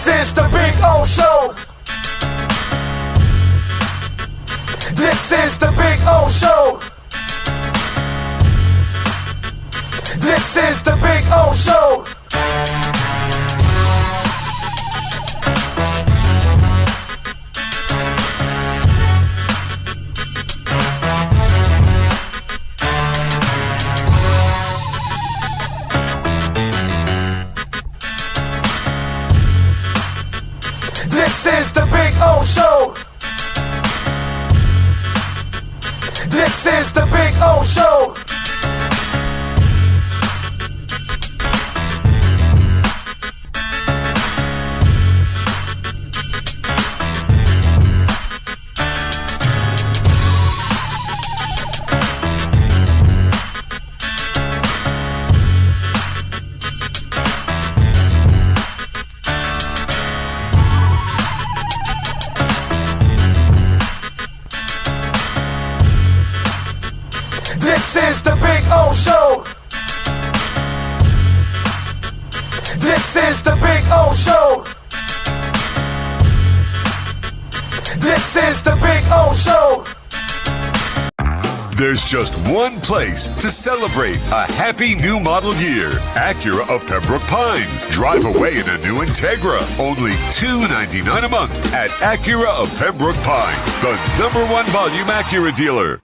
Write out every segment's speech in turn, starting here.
This is the Big O Show. This is the Big O Show. This is the Big O Show. This is the Big O Show. This is the Big O Show. This is the Big O Show. This is the Big O Show. This is the Big O Show. There's just one place to celebrate a happy new model year. Acura of Pembroke Pines. Drive away in a new Integra. Only $299 a month at Acura of Pembroke Pines, the #1 volume Acura dealer.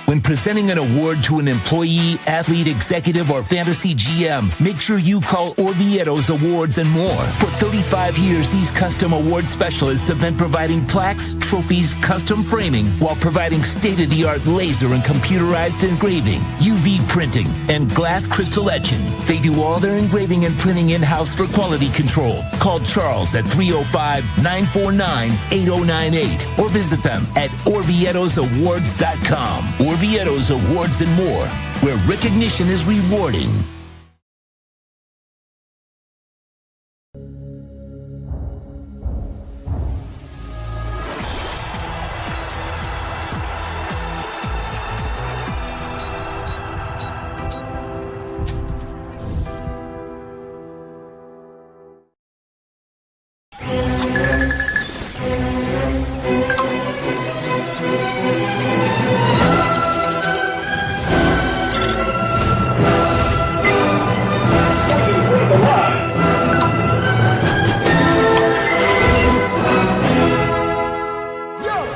When presenting an award to an employee, athlete, executive, or fantasy GM, make sure you call Orvieto's Awards and More. For 35 years, these custom award specialists have been providing plaques, trophies, custom framing, while providing state-of-the-art laser and computerized engraving, UV printing, and glass crystal etching. They do all their engraving and printing in-house for quality control. Call Charles at 305-949-8098 or visit them at orvietosawards.com. Orvieto's Awards and More, where recognition is rewarding.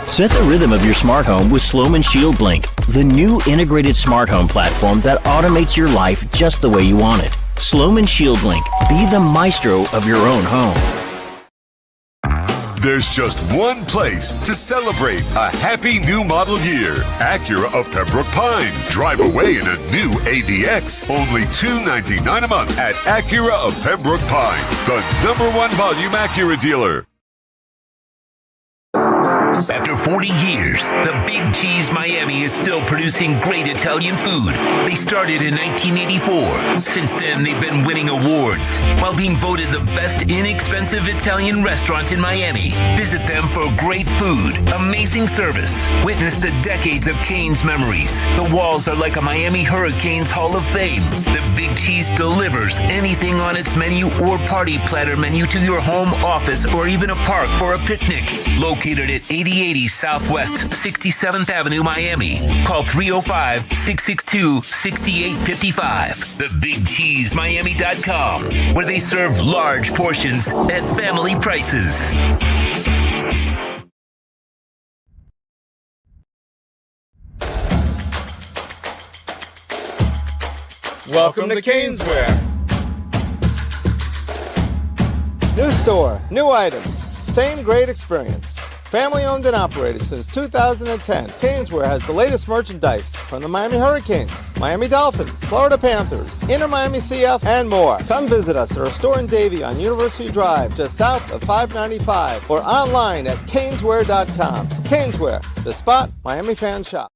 Set the rhythm of your smart home with Sloman Shield Blink, the new integrated smart home platform that automates your life just the way you want it. Sloman Shield Blink. Be the maestro of your own home. There's just one place to celebrate a happy new model year. Acura of Pembroke Pines. Drive away in a new ADX. Only $299 a month at Acura of Pembroke Pines, the #1 volume Acura dealer. After 40 years, the Big Cheese Miami is still producing great Italian food. They started in 1984. Since then, they've been winning awards while being voted the best inexpensive Italian restaurant in Miami. Visit them for great food, amazing service. Witness the decades of Cane's memories. The walls are like a Miami Hurricanes Hall of Fame. The Big Cheese delivers anything on its menu or party platter menu to your home, office, or even a park for a picnic. Located at 8080 Southwest 67th Avenue, Miami. Call 305-662-6855. TheBigCheeseMiami.com, where they serve large portions at family prices. Welcome to Caneswear. New store, new items, same great experience. Family owned and operated since 2010, Caneswear has the latest merchandise from the Miami Hurricanes, Miami Dolphins, Florida Panthers, Inter Miami CF, and more. Come visit us at our store in Davie on University Drive, just south of 595, or online at caneswear.com. Caneswear, the spot Miami fans shop.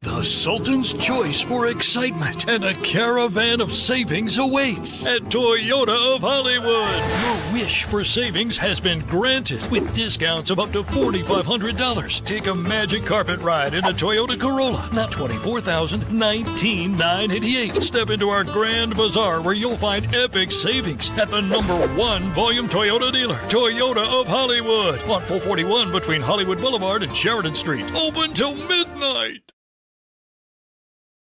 The Sultan's choice for excitement and a caravan of savings awaits at Toyota of Hollywood. Your wish for savings has been granted with discounts of up to $4,500. Take a magic carpet ride in a Toyota Corolla, not $24,000, $19,988. Step into our grand bazaar where you'll find epic savings at the #1 volume Toyota dealer, Toyota of Hollywood, on 441 between Hollywood Boulevard and Sheridan Street. Open till midnight.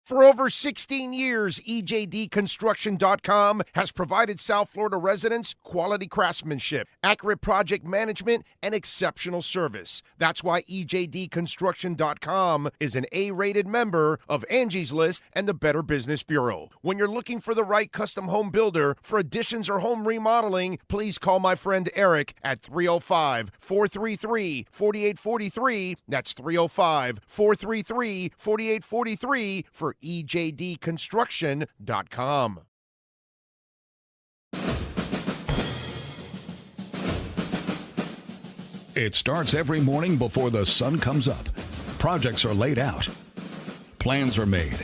For over 16 years, EJDConstruction.com has provided South Florida residents quality craftsmanship, accurate project management, and exceptional service. That's why EJDConstruction.com is an A-rated member of Angie's List and the Better Business Bureau. When you're looking for the right custom home builder for additions or home remodeling, please call my friend Eric at 305-433-4843. That's 305-433-4843 for EJDConstruction.com. It starts every morning before the sun comes up. Projects are laid out. Plans are made.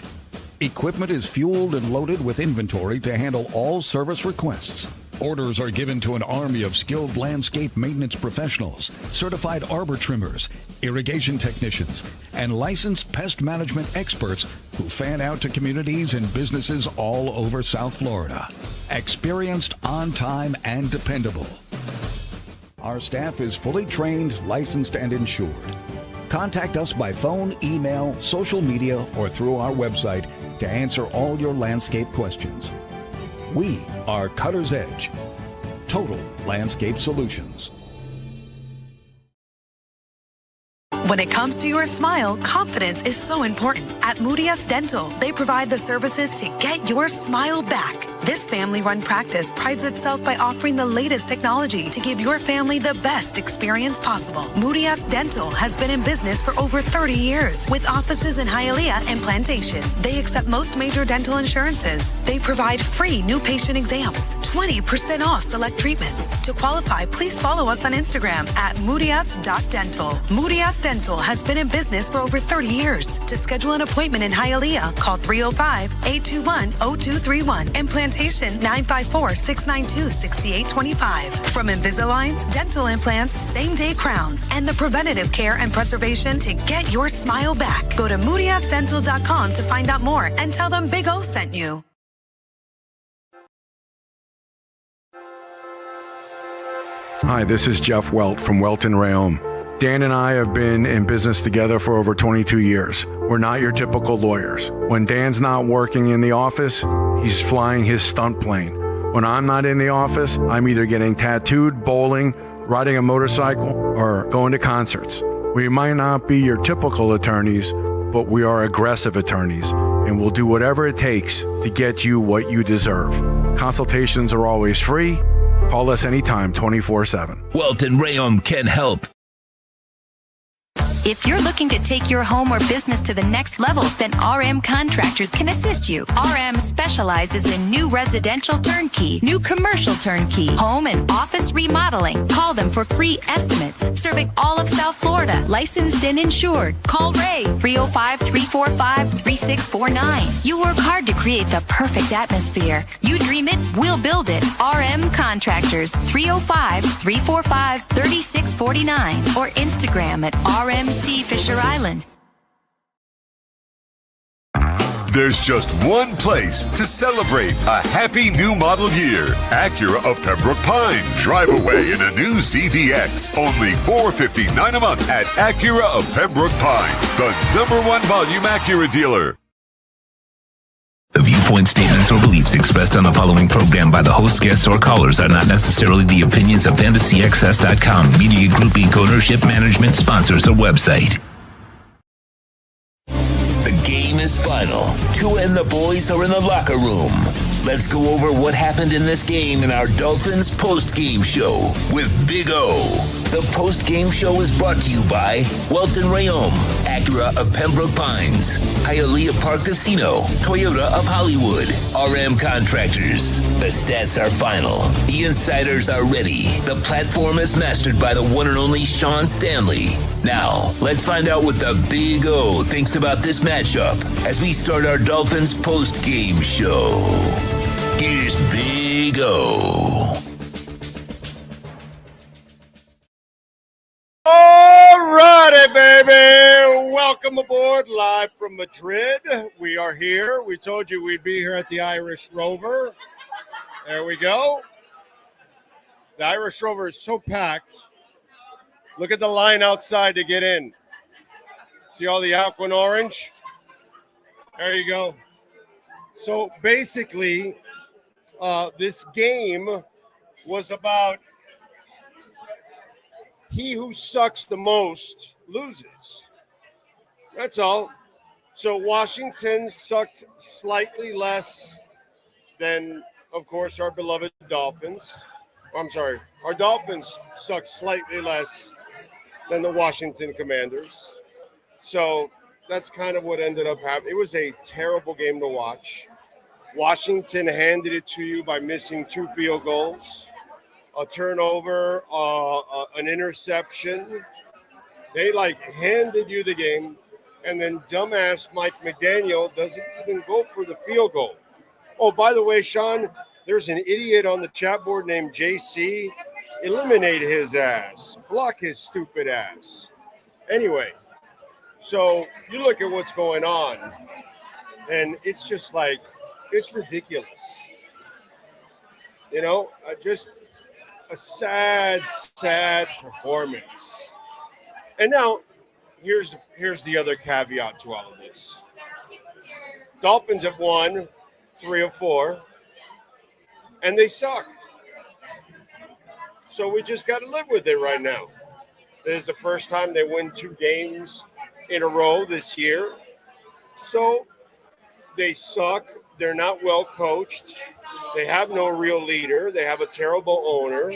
Equipment is fueled and loaded with inventory to handle all service requests. Orders are given to an army of skilled landscape maintenance professionals, certified arbor trimmers, irrigation technicians, and licensed pest management experts who fan out to communities and businesses all over South Florida. Experienced, on time, and dependable. Our staff is fully trained, licensed, and insured. Contact us by phone, email, social media, or through our website to answer all your landscape questions. We are Cutter's Edge. Total Landscape Solutions. When it comes to your smile, confidence is so important. At Moody S Dental, they provide the services to get your smile back. This family-run practice prides itself by offering the latest technology to give your family the best experience possible. Moody S Dental has been in business for over 30 years with offices in Hialeah and Plantation. They accept most major dental insurances. They provide free new patient exams, 20% off select treatments. To qualify, please follow us on Instagram at moodys.dental. Moody S Dental has been in business for over 30 years. To schedule an appointment in Hialeah, call 305-821-0231 and Plantation 954-692-6825. From Invisaligns, dental implants, same-day crowns, and the preventative care and preservation to get your smile back. Go to moodysdental.com to find out more and tell them Big O sent you. Hi, this is Jeff Welt from Welton Rayom. Dan and I have been in business together for over 22 years. We're not your typical lawyers. When Dan's not working in the office, he's flying his stunt plane. When I'm not in the office, I'm either getting tattooed, bowling, riding a motorcycle, or going to concerts. We might not be your typical attorneys, but we are aggressive attorneys, and we'll do whatever it takes to get you what you deserve. Consultations are always free. Call us anytime, 24/7. Welton Rayom can help. If you're looking to take your home or business to the next level, then RM Contractors can assist you. RM specializes in new residential turnkey, new commercial turnkey, home and office remodeling. Call them for free estimates. Serving all of South Florida, licensed and insured. Call Ray, 305-345-3649. You work hard to create the perfect atmosphere. You dream it, we'll build it. RM Contractors, 305-345-3649. Or Instagram at RMC Fisher Island. There's just one place to celebrate a happy new model year. Acura of Pembroke Pines. Drive away in a new ZDX. Only $459 a month at Acura of Pembroke Pines, the #1 volume Acura dealer. The viewpoint, statements, or beliefs expressed on the following program by the host, guests, or callers are not necessarily the opinions of FantasyXS.com, Media Group Inc. ownership, management, sponsors, or website. The game is final. Tua and the boys are in the locker room. Let's go over what happened in this game in our Dolphins Postgame Show with Big O. The Postgame Show is brought to you by Welton Rayom, Acura of Pembroke Pines, Hialeah Park Casino, Toyota of Hollywood, RM Contractors. The stats are final. The insiders are ready. The platform is mastered by the one and only Sean Stanley. Now, let's find out what the Big O thinks about this matchup as we start our Dolphins Postgame Show. Here's Big O. All righty, baby. Welcome aboard live from Madrid. We are here. We told you we'd be here at the Irish Rover. There we go. The Irish Rover is so packed. Look at the line outside to get in. See all the aqua and orange? There you go. So basically, this game was about he who sucks the most loses. That's all. So Washington sucked slightly less than, of course, our beloved Dolphins. I'm sorry. Our Dolphins sucked slightly less than the Washington Commanders. So that's kind of what ended up happening. It was a terrible game to watch. Washington handed it to you by missing 2 field goals, a turnover, an interception. They handed you the game, and then dumbass Mike McDaniel doesn't even go for the field goal. Oh, by the way, Sean, there's an idiot on the chat board named JC. Eliminate his ass. Block his stupid ass. Anyway, so you look at what's going on, and it's just it's ridiculous. You know, just a sad performance. And now, here's the other caveat to all of this. Dolphins have won 3 of 4, and they suck. So we just got to live with it right now. This is the first time they win 2 games in a row this year. So they suck. They're not well coached. They have no real leader. They have a terrible owner.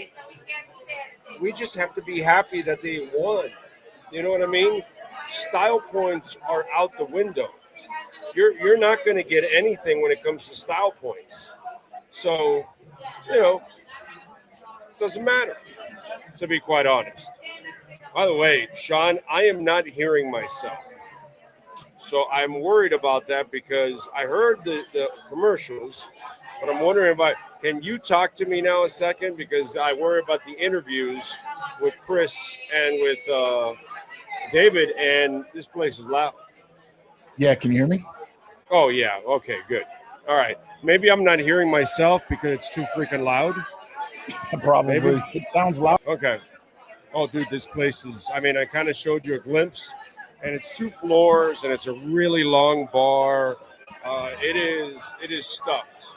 We just have to be happy that they won. You know what I mean? Style points are out the window. You're not going to get anything when it comes to style points. So, doesn't matter, to be quite honest. By the way, Sean, I am not hearing myself. So I'm worried about that because I heard the commercials, but I'm wondering can you talk to me now a second? Because I worry about the interviews with Chris and with David, and this place is loud. Yeah, can you hear me? Oh, yeah. Okay, good. All right. Maybe I'm not hearing myself because it's too freaking loud. Probably. Maybe. It sounds loud. Okay. Oh, dude, this place is, I kind of showed you a glimpse, and it's 2 floors, and it's a really long bar. It is stuffed.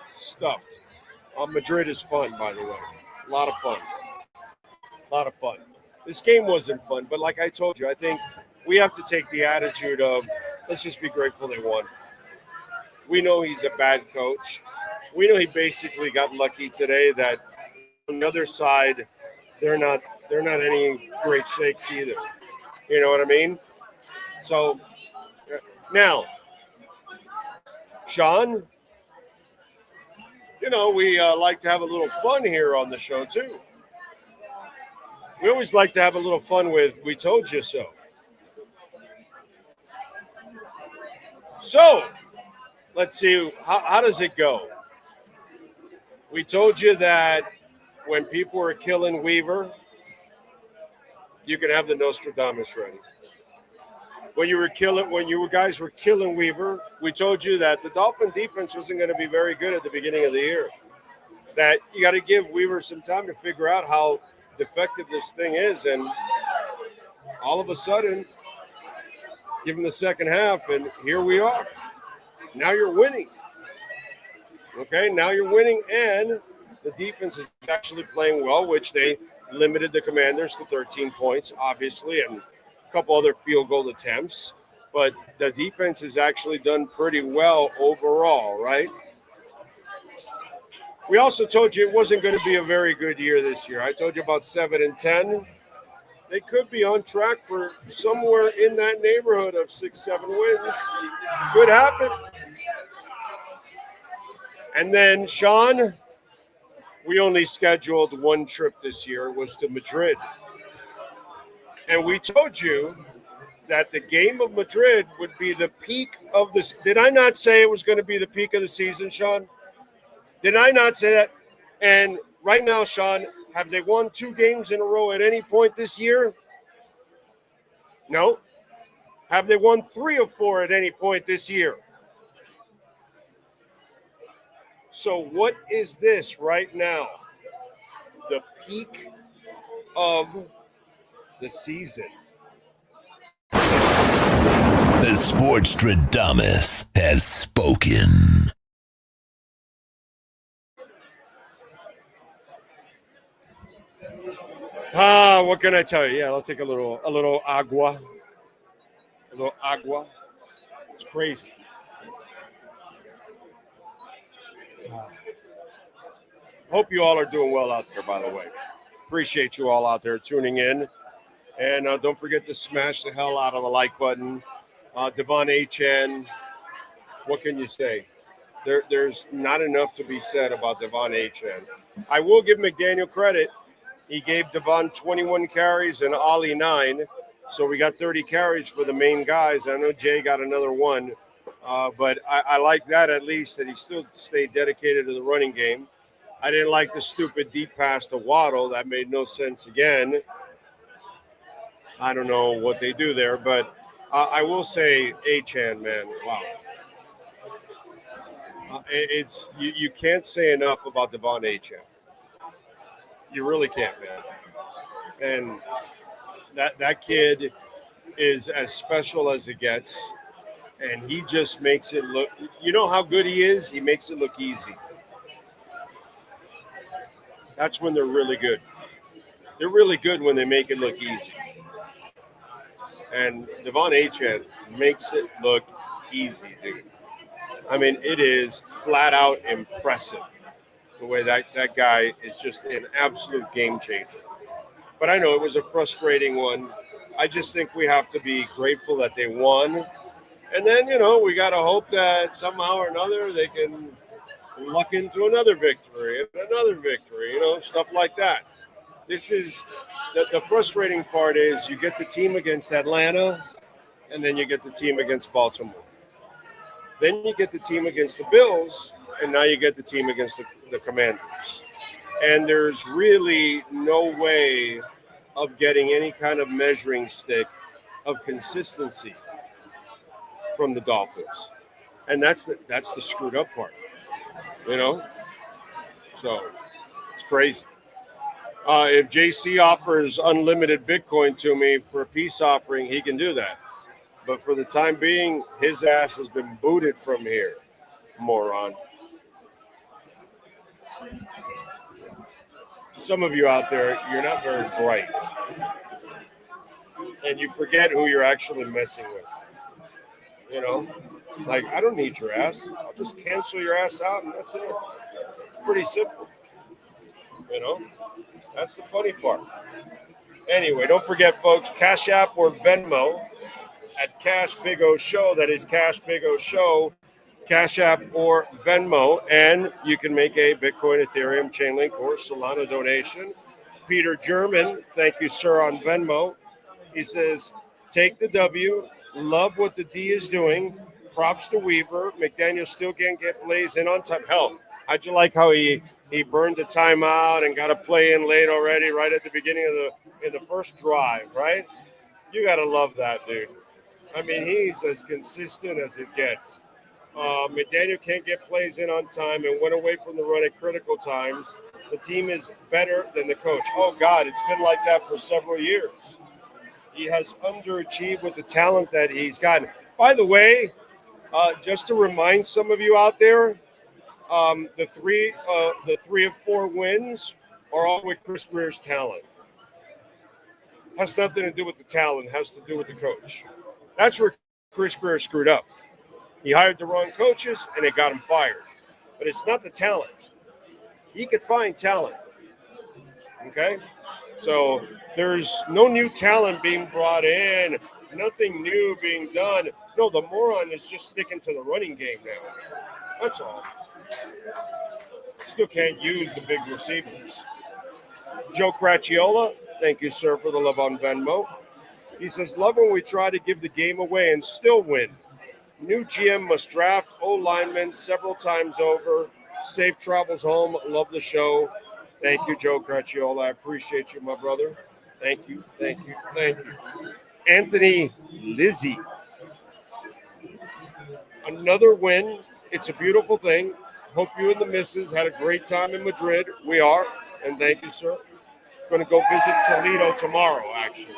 Madrid is fun, by the way. A lot of fun. This game wasn't fun, but like I told you, I think we have to take the attitude of let's just be grateful they won. We know he's a bad coach. We know he basically got lucky today that on the other side, they're not any great shakes either. You know what I mean? So now, Sean, we like to have a little fun here on the show too. We always like to have a little fun with We Told You So. So, let's see, how does it go? We told you that when people were killing Weaver, you can have the Nostradamus ready. When you guys were killing Weaver, we told you that the Dolphin defense wasn't going to be very good at the beginning of the year. That you got to give Weaver some time to figure out how defective this thing is, and all of a sudden, give him the second half, and here we are. Now you're winning. Okay, now you're winning, and the defense is actually playing well, which they limited the Commanders to 13 points, obviously, and a couple other field goal attempts. but the defense has actually done pretty well overall, right? We also told you it wasn't going to be a very good year this year. I told you about 7-10. They could be on track for somewhere in that neighborhood of 6-7 wins. Could happen. And then, Sean, we only scheduled one trip this year. It was to Madrid. And we told you that the game of Madrid would be the peak of this. Did I not say it was going to be the peak of the season, Sean? Did I not say that? And right now, Sean, have they won 2 games in a row at any point this year? No. Have they won 3 or 4 at any point this year? So what is this right now? The peak of the season. The Sportstradamus has spoken. What can I tell you? Yeah, I'll take a little agua. A little agua. It's crazy. Hope you all are doing well out there, by the way. Appreciate you all out there tuning in. And don't forget to smash the hell out of the like button. Devon Achane, what can you say? There's not enough to be said about Devon Achane. I will give McDaniel credit. He gave Devon 21 carries and Ollie 9. So we got 30 carries for the main guys. I know Jay got another one. But I like that at least, that he still stayed dedicated to the running game. I didn't like the stupid deep pass to Waddle. That made no sense again. I don't know what they do there, but I will say Achane, man, wow. You can't say enough about Devon Achane. You really can't, man. And that kid is as special as it gets, and he just makes it look – you know how good he is? He makes it look easy. That's when they're really good. They're really good when they make it look easy. And Devon Achane makes it look easy, dude. I mean, it is flat out impressive the way that guy is just an absolute game changer. But I know it was a frustrating one. I just think we have to be grateful that they won. And then, we got to hope that somehow or another they can luck into another victory and another victory, stuff like that. This is the frustrating part is you get the team against Atlanta, and then you get the team against Baltimore. Then you get the team against the Bills, and now you get the team against the Commanders. And there's really no way of getting any kind of measuring stick of consistency from the Dolphins. And that's the screwed up part, So it's crazy. If JC offers unlimited Bitcoin to me for a peace offering, he can do that. But for the time being, his ass has been booted from here, moron. Some of you out there, you're not very bright. And you forget who you're actually messing with. Like, I don't need your ass. I'll just cancel your ass out, and that's it. It's pretty simple. That's the funny part. Anyway, don't forget, folks, Cash App or Venmo at Cash Big O Show. That is Cash Big O Show, Cash App or Venmo. And you can make a Bitcoin, Ethereum, Chainlink, or Solana donation. Peter German, thank you, sir, on Venmo. He says, take the W, love what the D is doing. Props to Weaver. McDaniel still can't get plays in on time. Hell, how'd you like how he burned the timeout and got a play in late already, right at the beginning of the first drive, right? You got to love that, dude. I mean, he's as consistent as it gets. McDaniel can't get plays in on time and went away from the run at critical times. The team is better than the coach. Oh, God, it's been like that for several years. He has underachieved with the talent that he's gotten. By the way, just to remind some of you out there, the three of 4 wins are all with Chris Greer's talent. Has nothing to do with the talent, has to do with the coach. That's where Chris Greer screwed up. He hired the wrong coaches, and it got him fired. But it's not the talent. He could find talent. Okay? So there's no new talent being brought in, nothing new being done. No, the moron is just sticking to the running game now. That's all. Still can't use the big receivers. Joe Cracciola, thank you, sir, for the love on Venmo. He says, love when we try to give the game away and still win. New GM must draft O-linemen several times over. Safe travels home. Love the show. Thank you, Joe Cracciola. I appreciate you, my brother. Thank you, thank you, thank you. Anthony Lizzie. Another win. It's a beautiful thing. Hope you and the missus had a great time in Madrid. We are, and thank you, sir. Going to go visit Toledo tomorrow, actually.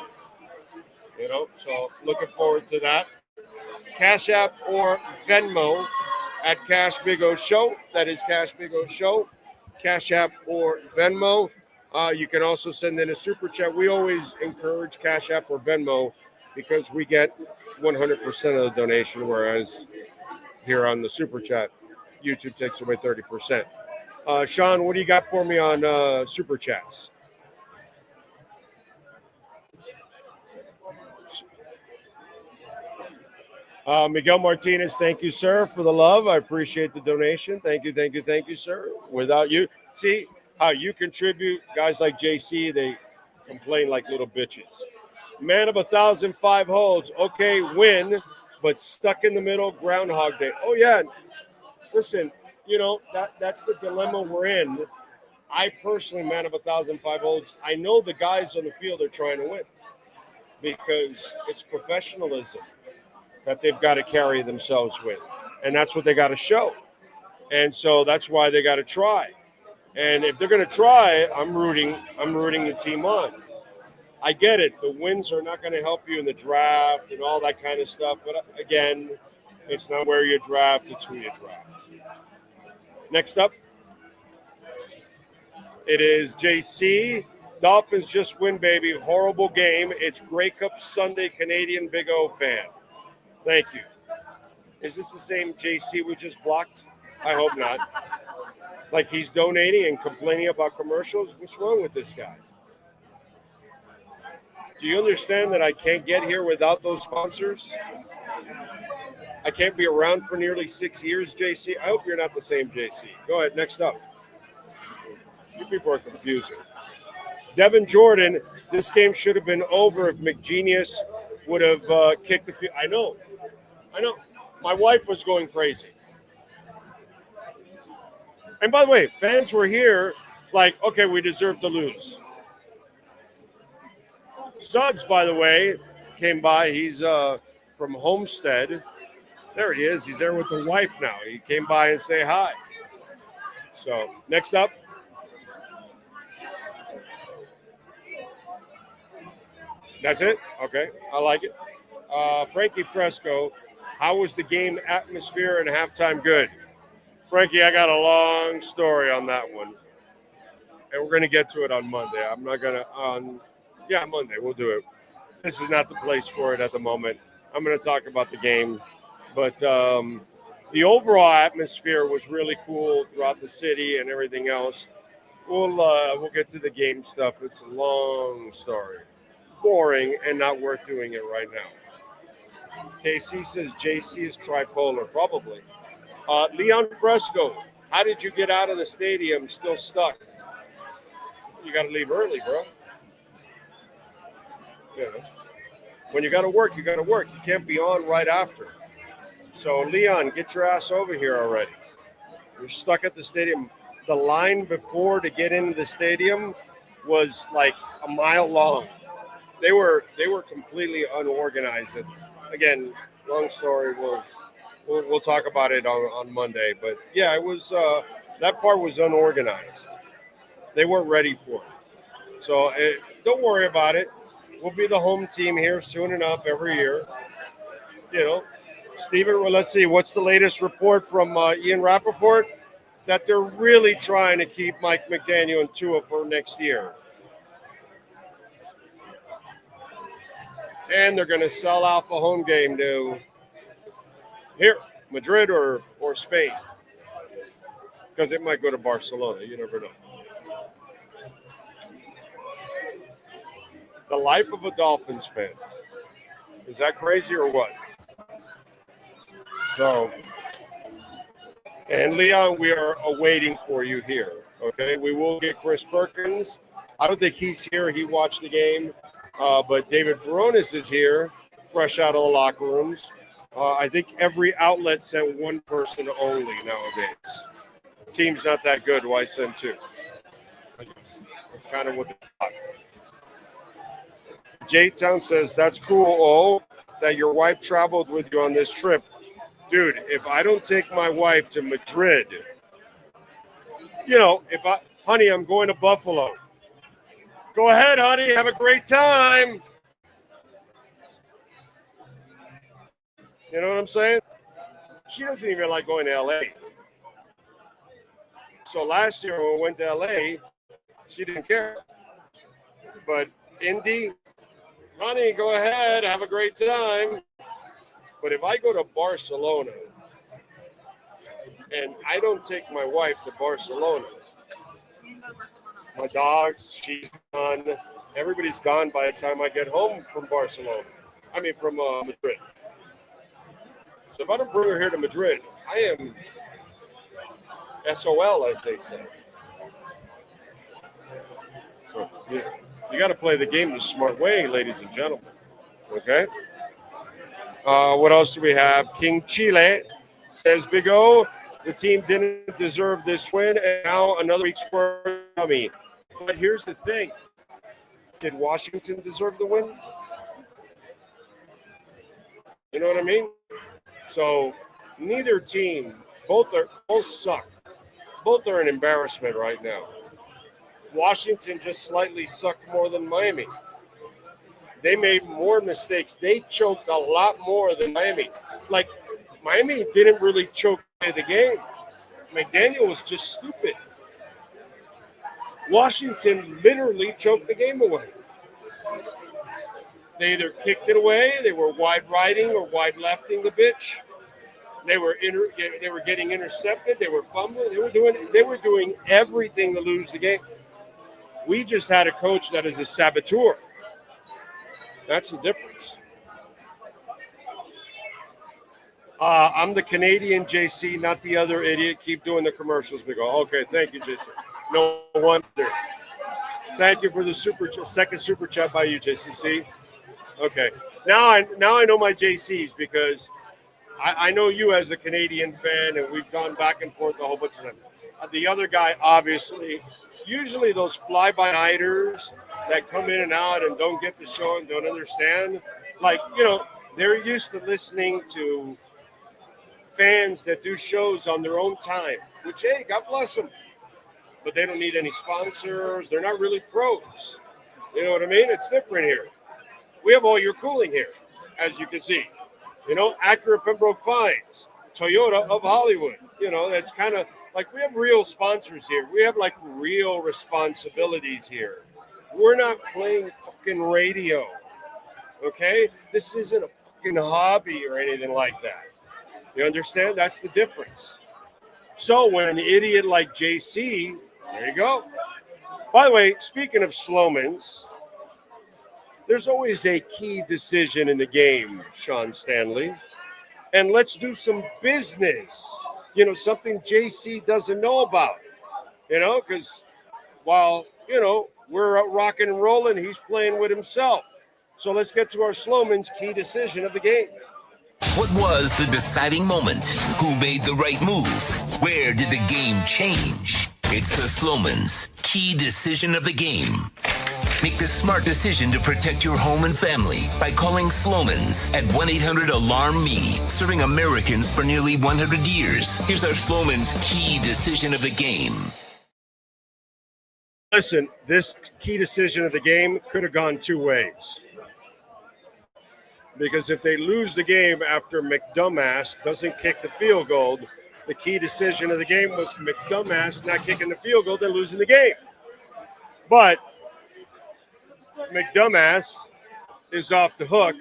You know, so looking forward to that. Cash App or Venmo at Cash Big O Show. That is Cash Big O Show. Cash App or Venmo. You can also send in a super chat. We always encourage Cash App or Venmo because we get 100% of the donation, whereas here on the super chat, YouTube takes away 30%. Sean, what do you got for me on super chats? Miguel Martinez, thank you, sir, for the love. I appreciate the donation. Thank you, thank you, thank you, sir. Without you, see how you contribute. Guys like JC, they complain like little bitches. Man of 1,005 holds. Okay, win, but stuck in the middle, Groundhog Day. Oh, yeah. Listen, you know, that's the dilemma we're in. I personally, man of 1,005 holds, I know the guys on the field are trying to win because it's professionalism that they've got to carry themselves with. And that's what they got to show. And so that's why they got to try. And if they're going to try, I'm rooting the team on. I get it. The wins are not going to help you in the draft and all that kind of stuff. But again, it's not where you draft, it's who you draft. Next up, it is JC. Dolphins just win, baby. Horrible game. It's Grey Cup Sunday, Canadian Big O fan. Thank you. Is this the same JC we just blocked? I hope not. Like he's donating and complaining about commercials? What's wrong with this guy? Do you understand that I can't get here without those sponsors? I can't be around for nearly 6 years, JC. I hope you're not the same JC. Go ahead, next up. You people are confusing. Devin Jordan, this game should have been over if McGenius would have kicked the field. I know. My wife was going crazy. And by the way, fans were here like, okay, we deserve to lose. Suggs, by the way, came by. He's from Homestead. There he is. He's there with the wife now. He came by and say hi. So, next up. That's it? Okay. I like it. Frankie Fresco, how was the game atmosphere and halftime? Good. Frankie, I got a long story on that one. And we're going to get to it on Monday. I'm not going to, Monday, we'll do it. This is not the place for it at the moment. I'm going to talk about the game. But the overall atmosphere was really cool throughout the city and everything else. We'll get to the game stuff. It's a long story. Boring and not worth doing it right now. KC says JC is tripolar, probably. Leon Fresco, how did you get out of the stadium still stuck? You got to leave early, bro. You know, when you got to work, you got to work. You can't be on right after. So, Leon, get your ass over here already. You're stuck at the stadium. The line before to get into the stadium was like a mile long. They were completely unorganized. And again, long story. We'll talk about it on Monday. But yeah, it was that part was unorganized. They weren't ready for it. So don't worry about it. We'll be the home team here soon enough every year. You know, Steven, well, let's see. What's the latest report from Ian Rappaport? That they're really trying to keep Mike McDaniel and Tua for next year. And they're going to sell off a home game to Here, Madrid or Spain. Because it might go to Barcelona. You never know. The life of a Dolphins fan. Is that crazy or what? So, and Leon, we are awaiting for you here. Okay, we will get Chris Perkins. I don't think he's here. He watched the game. But David Furones is here, fresh out of the locker rooms. I think every outlet sent one person only nowadays. Team's not that good. Why send two? That's kind of what they thought. J-Town says, that's cool, that your wife traveled with you on this trip. Dude, if I don't take my wife to Madrid, honey, I'm going to Buffalo. Go ahead, honey. Have a great time. You know what I'm saying? She doesn't even like going to L.A. So last year when we went to L.A., she didn't care. But Indy, honey, go ahead. Have a great time. But if I go to Barcelona and I don't take my wife to Barcelona, my dogs, she's gone. Everybody's gone by the time I get home from Barcelona. From Madrid. So if I don't bring her here to Madrid, I am SOL, as they say. So you got to play the game the smart way, ladies and gentlemen. Okay? What else do we have? King Chile says, Big O, the team didn't deserve this win, and now another week's worth of me. But here's the thing. Did Washington deserve the win? You know what I mean? So neither team, both suck. Both are an embarrassment right now. Washington just slightly sucked more than Miami. They made more mistakes. They choked a lot more than Miami. Like, Miami didn't really choke the game. McDaniel was just stupid. Washington literally choked the game away. They either kicked it away, they were wide righting or wide lefting the bitch. They were getting intercepted, they were fumbling, they were doing everything to lose the game. We just had a coach that is a saboteur. That's the difference. I'm the Canadian JC, not the other idiot. Keep doing the commercials. We go, okay, thank you, JC. No wonder. Thank you for the second super chat by you, JCC. Okay. Now I know my JCs because I know you as a Canadian fan, and we've gone back and forth a whole bunch of them. The other guy, obviously, usually those fly-by-nighters that come in and out and don't get the show and don't understand, they're used to listening to fans that do shows on their own time, which, hey, God bless them. But they don't need any sponsors. They're not really pros. You know what I mean? It's different here. We have all your cooling here, as you can see. Acura Pembroke Pines, Toyota of Hollywood. That's kind of like we have real sponsors here. We have real responsibilities here. We're not playing fucking radio, okay? This isn't a fucking hobby or anything like that. You understand? That's the difference. So when an idiot like JC, there you go. By the way, speaking of Slomans, there's always a key decision in the game, Sean Stanley. And let's do some business. Something JC doesn't know about. Because while, we're rocking and rolling, he's playing with himself. So let's get to our Slomans key decision of the game. What was the deciding moment? Who made the right move? Where did the game change? It's the Slomans key decision of the game. Make the smart decision to protect your home and family by calling Slomans at 1-800-ALARM-ME, serving Americans for nearly 100 years. Here's our Slomans key decision of the game. Listen, this key decision of the game could have gone two ways. Because if they lose the game after McDumbass doesn't kick the field goal, the key decision of the game was McDumbass not kicking the field goal and losing the game. But McDumbass is off the hook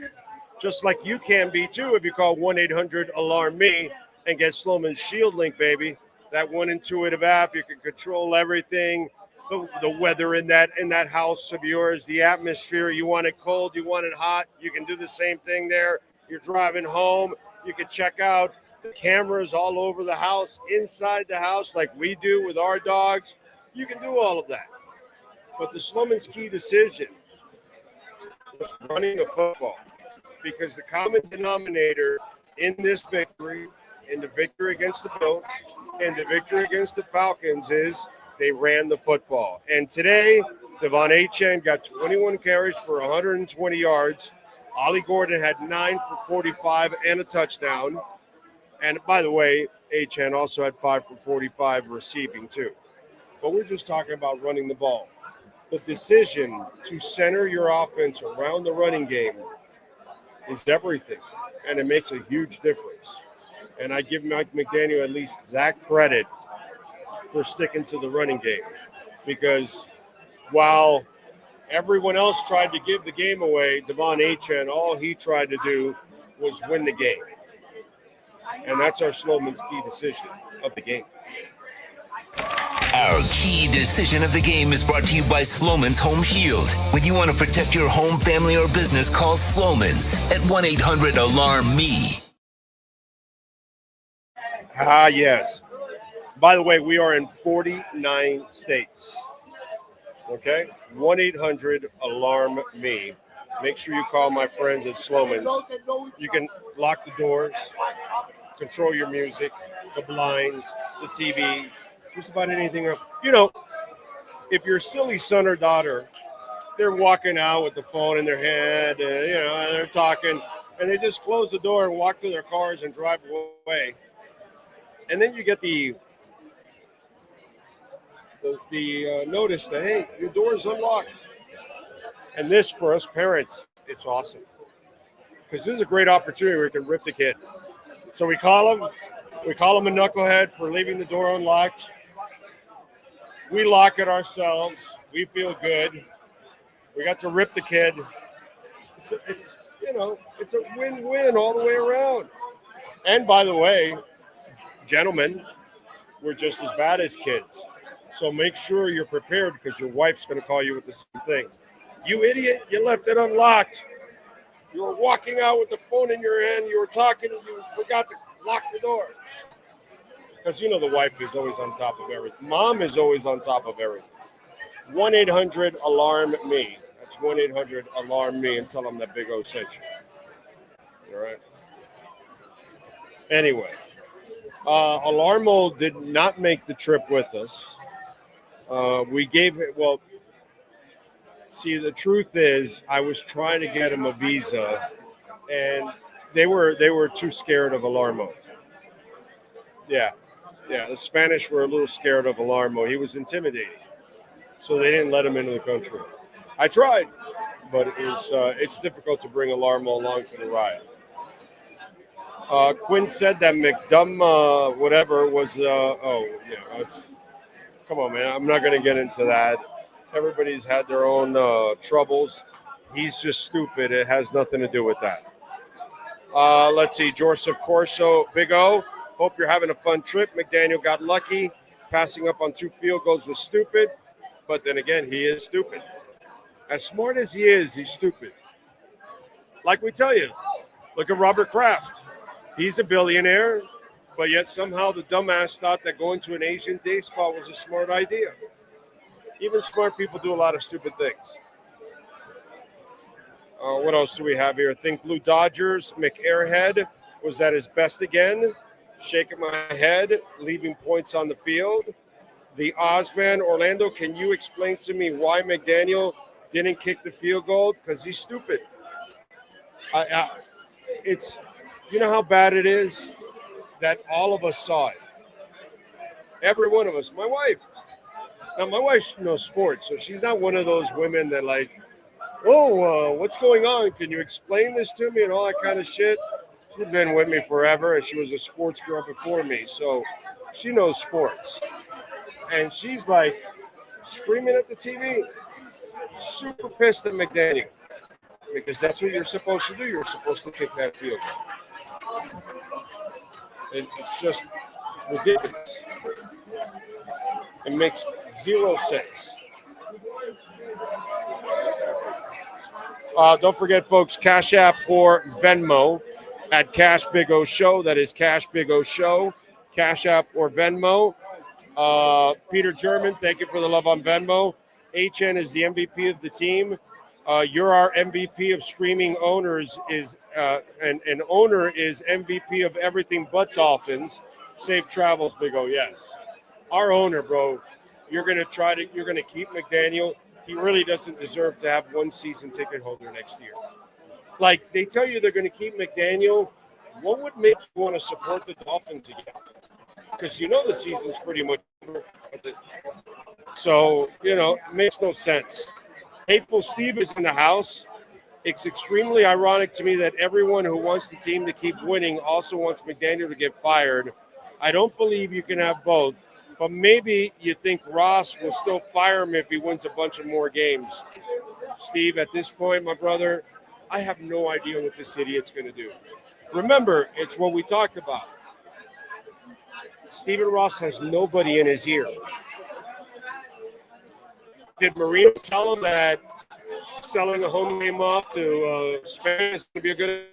just like you can be too if you call 1-800-ALARM-ME and get Sloman's Shield Link, baby. That one intuitive app, you can control everything, the weather in that house of yours, the atmosphere. You want it cold, you want it hot, you can do the same thing there. You're driving home, you can check out the cameras all over the house, inside the house, like we do with our dogs. You can do all of that. But the Sloman's key decision was running the football, because the common denominator in this victory, in the victory against the Bills, and the victory against the Falcons, is they ran the football. And today, Devon Achane got 21 carries for 120 yards. Ollie Gordon had 9 for 45 and a touchdown. And by the way, Achane also had 5 for 45 receiving too. But we're just talking about running the ball. The decision to center your offense around the running game is everything, and it makes a huge difference. And I give Mike McDaniel at least that credit for sticking to the running game, because while everyone else tried to give the game away, Devon Achane, all he tried to do was win the game. And that's our Sloman's key decision of the game. Our key decision of the game is brought to you by Sloman's Home Shield. When you want to protect your home, family, or business, call Sloman's at 1-800-ALARM-ME. Ah, yes. By the way, we are in 49 states. Okay? 1-800-ALARM-ME. Make sure you call my friends at Sloman's. You can lock the doors, control your music, the blinds, the TV, just about anything. You know, if your silly son or daughter, they're walking out with the phone in their hand, and they're talking, and they just close the door and walk to their cars and drive away. And then you get the notice that, hey, your door's unlocked. And this, for us parents, it's awesome, because this is a great opportunity where we can rip the kid. So we call him a knucklehead for leaving the door unlocked. We lock it ourselves. We feel good. We got to rip the kid. It's a win-win all the way around. And by the way, gentlemen, we're just as bad as kids. So make sure you're prepared, because your wife's going to call you with the same thing. You idiot, you left it unlocked. You were walking out with the phone in your hand. You were talking, and you forgot to lock the door. Because the wife is always on top of everything. Mom is always on top of everything. 1-800-ALARM-ME. That's 1-800-ALARM-ME, and tell them that Big O sent you. All right? Anyway, Alarmo did not make the trip with us. We gave it, see, the truth is, I was trying to get him a visa, and they were too scared of Alarmo. Yeah, the Spanish were a little scared of Alarmo. He was intimidating, so they didn't let him into the country. I tried, but it's difficult to bring Alarmo along for the ride. Quinn said that McDum whatever was come on, man. I'm not going to get into that. Everybody's had their own troubles. He's just stupid. It has nothing to do with that. Let's see. Joseph Corso, Big O. Hope you're having a fun trip. McDaniel got lucky. Passing up on 2 field goals was stupid. But then again, he is stupid. As smart as he is, he's stupid. Like we tell you, look at Robert Kraft. He's a billionaire, but yet somehow the dumbass thought that going to an Asian day spa was a smart idea. Even smart people do a lot of stupid things. What else do we have here? Think Blue Dodgers. McAirhead was at his best again. Shaking my head, leaving points on the field. The Ozman, Orlando, can you explain to me why McDaniel didn't kick the field goal? Because he's stupid. It's, how bad it is that all of us saw it. Every one of us. My wife. Now, my wife knows sports, so she's not one of those women that what's going on? Can you explain this to me and all that kind of shit? She's been with me forever, and she was a sports girl before me, so she knows sports. And she's screaming at the TV, super pissed at McDaniel. because that's what you're supposed to do. You're supposed to kick that field goal. It's just ridiculous. It makes zero sense. Don't forget, folks, Cash App or Venmo at Cash Big O Show. That is Cash Big O Show. Cash App or Venmo. Peter German, thank you for the love on Venmo. HN is the MVP of the team. You're our MVP of streaming owners and owner is MVP of everything but Dolphins. Safe travels, Big O. Yes. Our owner, bro, you're going to keep McDaniel. He really doesn't deserve to have one season ticket holder next year. Like, they tell you they're going to keep McDaniel. What would make you want to support the Dolphins again? Because you know the season's pretty much over. So, it makes no sense. Hateful Steve is in the house. It's extremely ironic to me that everyone who wants the team to keep winning also wants McDaniel to get fired. I don't believe you can have both, but maybe you think Ross will still fire him if he wins a bunch of more games. Steve, at this point, my brother, I have no idea what this idiot's going to do. Remember, it's what we talked about. Stephen Ross has nobody in his ear. Did Marino tell him that selling a home game off to Spain is going to be a good?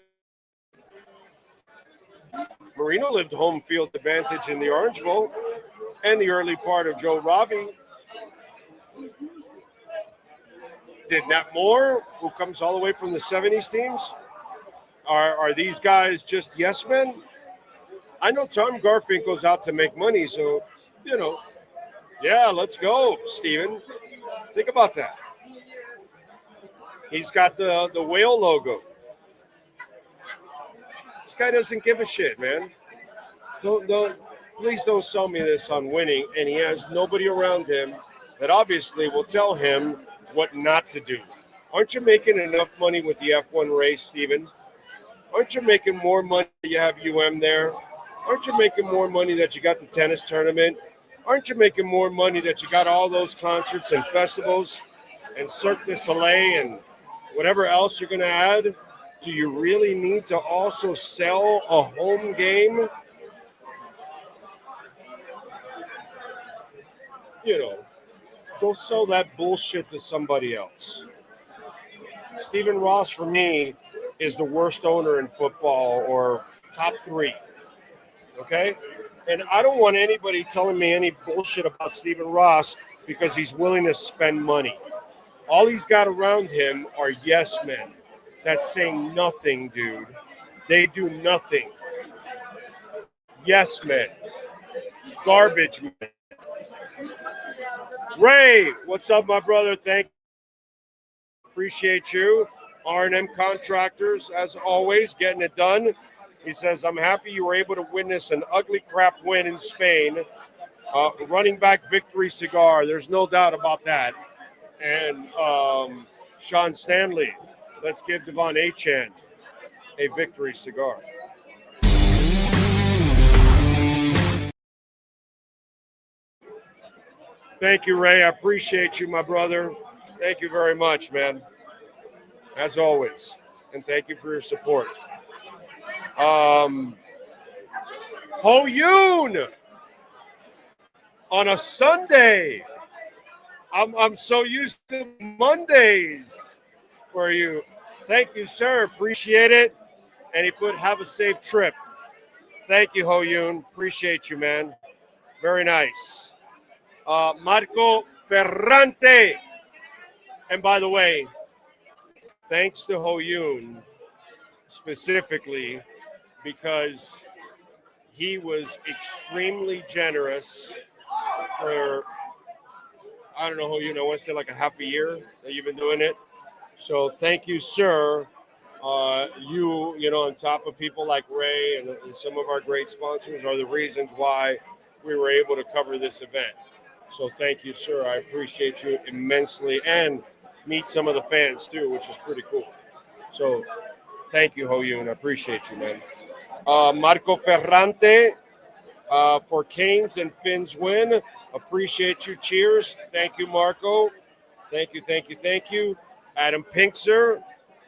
Marino lived home field advantage in the Orange Bowl and the early part of Joe Robbie. Did Nat Moore, who comes all the way from the 70s teams, are these guys just yes men? I know Tom Garfinkel's out to make money, so, yeah, let's go, Steven. Think about that. He's got the whale logo. This guy doesn't give a shit, man. Please don't sell me this on winning. And he has nobody around him that obviously will tell him what not to do. Aren't you making enough money with the F1 race, Steven? Aren't you making more money that you have UM there? Aren't you making more money that you got the tennis tournament? Aren't you making more money that you got all those concerts and festivals and Cirque du Soleil and whatever else you're going to add? Do you really need to also sell a home game? Go sell that bullshit to somebody else. Stephen Ross, for me, is the worst owner in football, or top 3. Okay? And I don't want anybody telling me any bullshit about Stephen Ross because he's willing to spend money. All he's got around him are yes men. That's saying nothing, dude. They do nothing. Yes men. Garbage men. Ray, what's up, my brother? Thank you. Appreciate you. R&M Contractors, as always, getting it done. He says, I'm happy you were able to witness an ugly crap win in Spain. Running back victory cigar. There's no doubt about that. And Sean Stanley, let's give Devon Achan a victory cigar. Thank you, Ray. I appreciate you, my brother. Thank you very much, man. As always. And thank you for your support. Ho Yoon on a Sunday. I'm so used to Mondays for you. Thank you, sir. Appreciate it. And he put, have a safe trip. Thank you, Ho Yoon. Appreciate you, man. Very nice. Marco Ferrante. And by the way, thanks to Ho Yoon specifically, because he was extremely generous for, I don't know who, I want to say like a half a year that you've been doing it. So thank you, sir. You on top of people like Ray and some of our great sponsors are the reasons why we were able to cover this event. So thank you, sir. I appreciate you immensely, and meet some of the fans too, which is pretty cool. So thank you, Ho Yoon. I appreciate you, man. Marco Ferrante for Canes and Finn's win. Appreciate you. Cheers. Thank you, Marco. Thank you. Adam Pinkser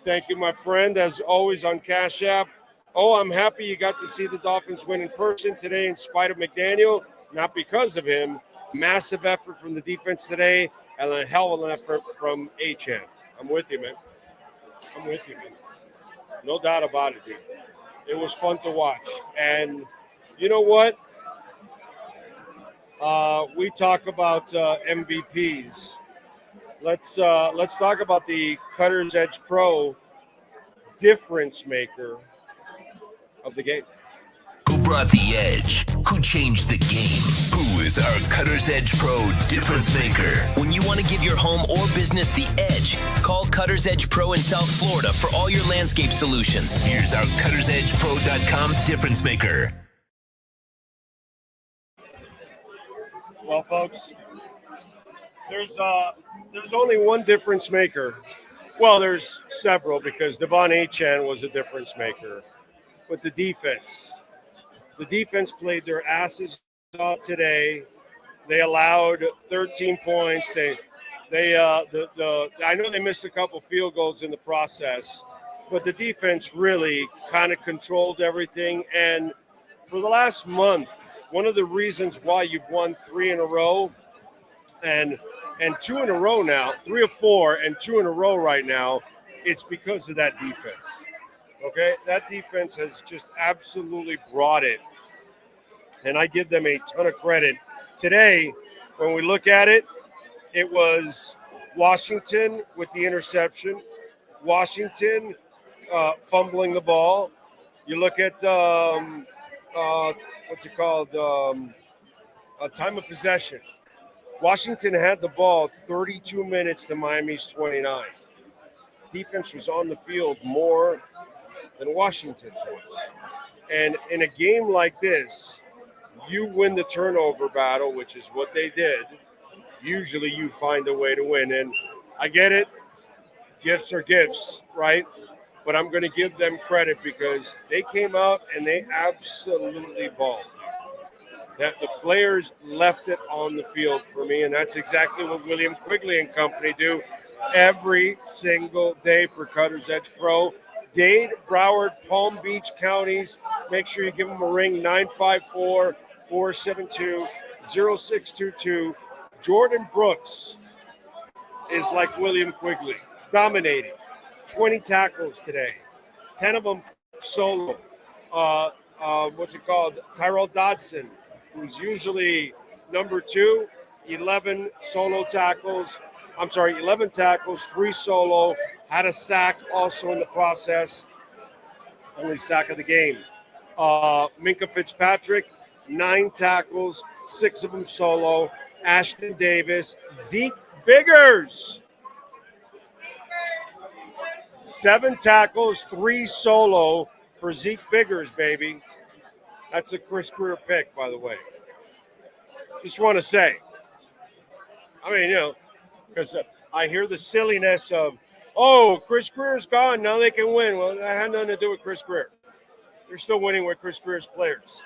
Thank you, my friend, as always on Cash App. Oh, I'm happy you got to see the Dolphins win in person today in spite of McDaniel, not because of him. Massive effort from the defense today and a hell of an effort from Achane. I'm with you, man. I'm with you, man. No doubt about it, dude. It was fun to watch. And you know what? We talk about MVPs. Let's talk about the Cutter's Edge Pro difference maker of the game. Who brought the edge? Who changed the game? Who is our Cutter's Edge Pro difference maker? When you want to give your home or business the edge, call Cutter's Edge Pro in South Florida for all your landscape solutions. Here's our Cutter'sEdgePro.com difference maker. Well, folks, there's only one difference maker. Well, there's several because Devon Achane was a difference maker. But the defense played their asses off today. They allowed 13 points. I know they missed a couple field goals in the process, but the defense really kind of controlled everything. And for the last month, one of the reasons why you've won 3 in a row and 2 in a row now, 3 or 4 and 2 in a row right now, it's because of that defense. Okay, that defense has just absolutely brought it, and I give them a ton of credit. Today, when we look at it, it was Washington with the interception, Washington fumbling the ball. You look at, what's it called, time of possession. Washington had the ball 32 minutes to Miami's 29. Defense was on the field more than Washington was. And in a game like this, you win the turnover battle, which is what they did. Usually you find a way to win. And I get it. Gifts are gifts, right? But I'm going to give them credit because they came out and they absolutely balled. That the players left it on the field for me, and that's exactly what William Quigley and company do every single day for Cutter's Edge Pro. Dade, Broward, Palm Beach counties. Make sure you give them a ring, 954-472-0622. Jordan Brooks is like William Quigley, dominating. 20 tackles today, 10 of them solo. Tyrell Dodson, who's usually number 2, 11 tackles, 3 solo. Had a sack also in the process. Only sack of the game. Minka Fitzpatrick, 9 tackles, 6 of them solo. Ashton Davis, Zeke Biggers, 7 tackles, 3 solo for Zeke Biggers, baby. That's a Chris Greer pick, by the way. Just want to say. I mean, because I hear the silliness of, oh, Chris Greer's gone, now they can win. Well, that had nothing to do with Chris Greer. They're still winning with Chris Greer's players.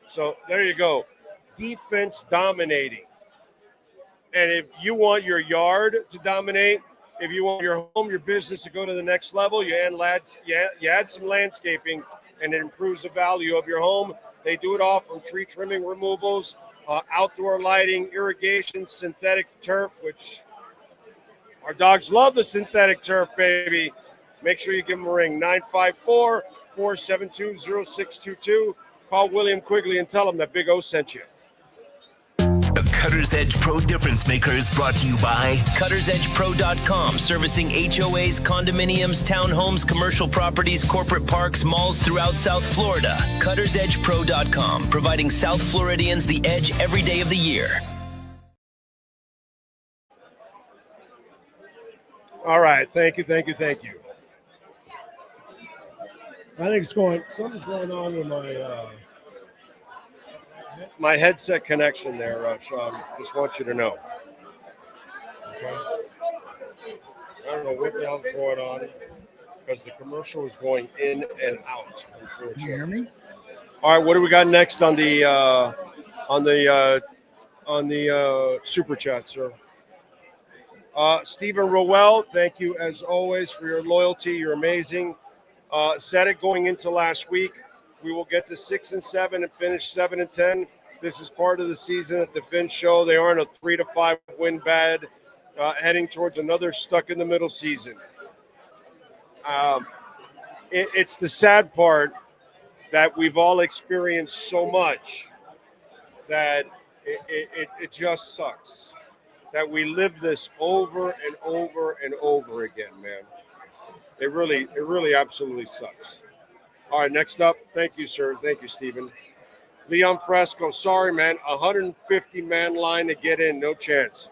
So there you go. Defense dominating. And if you want your yard to dominate, if you want your home, your business to go to the next level, you add some landscaping, and it improves the value of your home. They do it all from tree trimming removals, outdoor lighting, irrigation, synthetic turf, which our dogs love the synthetic turf, baby. Make sure you give them a ring, 954-472-0622. Call William Quigley and tell him that Big O sent you. The Cutter's Edge Pro Difference Maker is brought to you by Cutter'sEdgePro.com, servicing HOAs, condominiums, townhomes, commercial properties, corporate parks, malls throughout South Florida. Cutter'sEdgePro.com, providing South Floridians the edge every day of the year. All right, thank you. I think something's going on with my headset connection there, Sean. Just want you to know. Okay. I don't know what the hell's going on because the commercial is going in and out. Unfortunately. Can you hear me? All right, what do we got next on the super chat, sir? Stephen Rowell, thank you as always for your loyalty. You're amazing. Said it going into last week. We will get to 6-7 and finish 7-10. This is part of the season at the Finn Show. They aren't a 3 to 5 win bad, heading towards another stuck in the middle season. It's the sad part that we've all experienced so much that it just sucks that we live this over and over and over again, man. It really absolutely sucks. All right, next up. Thank you, sir. Thank you, Stephen. Leon Fresco. Sorry, man. 150-man line to get in. No chance.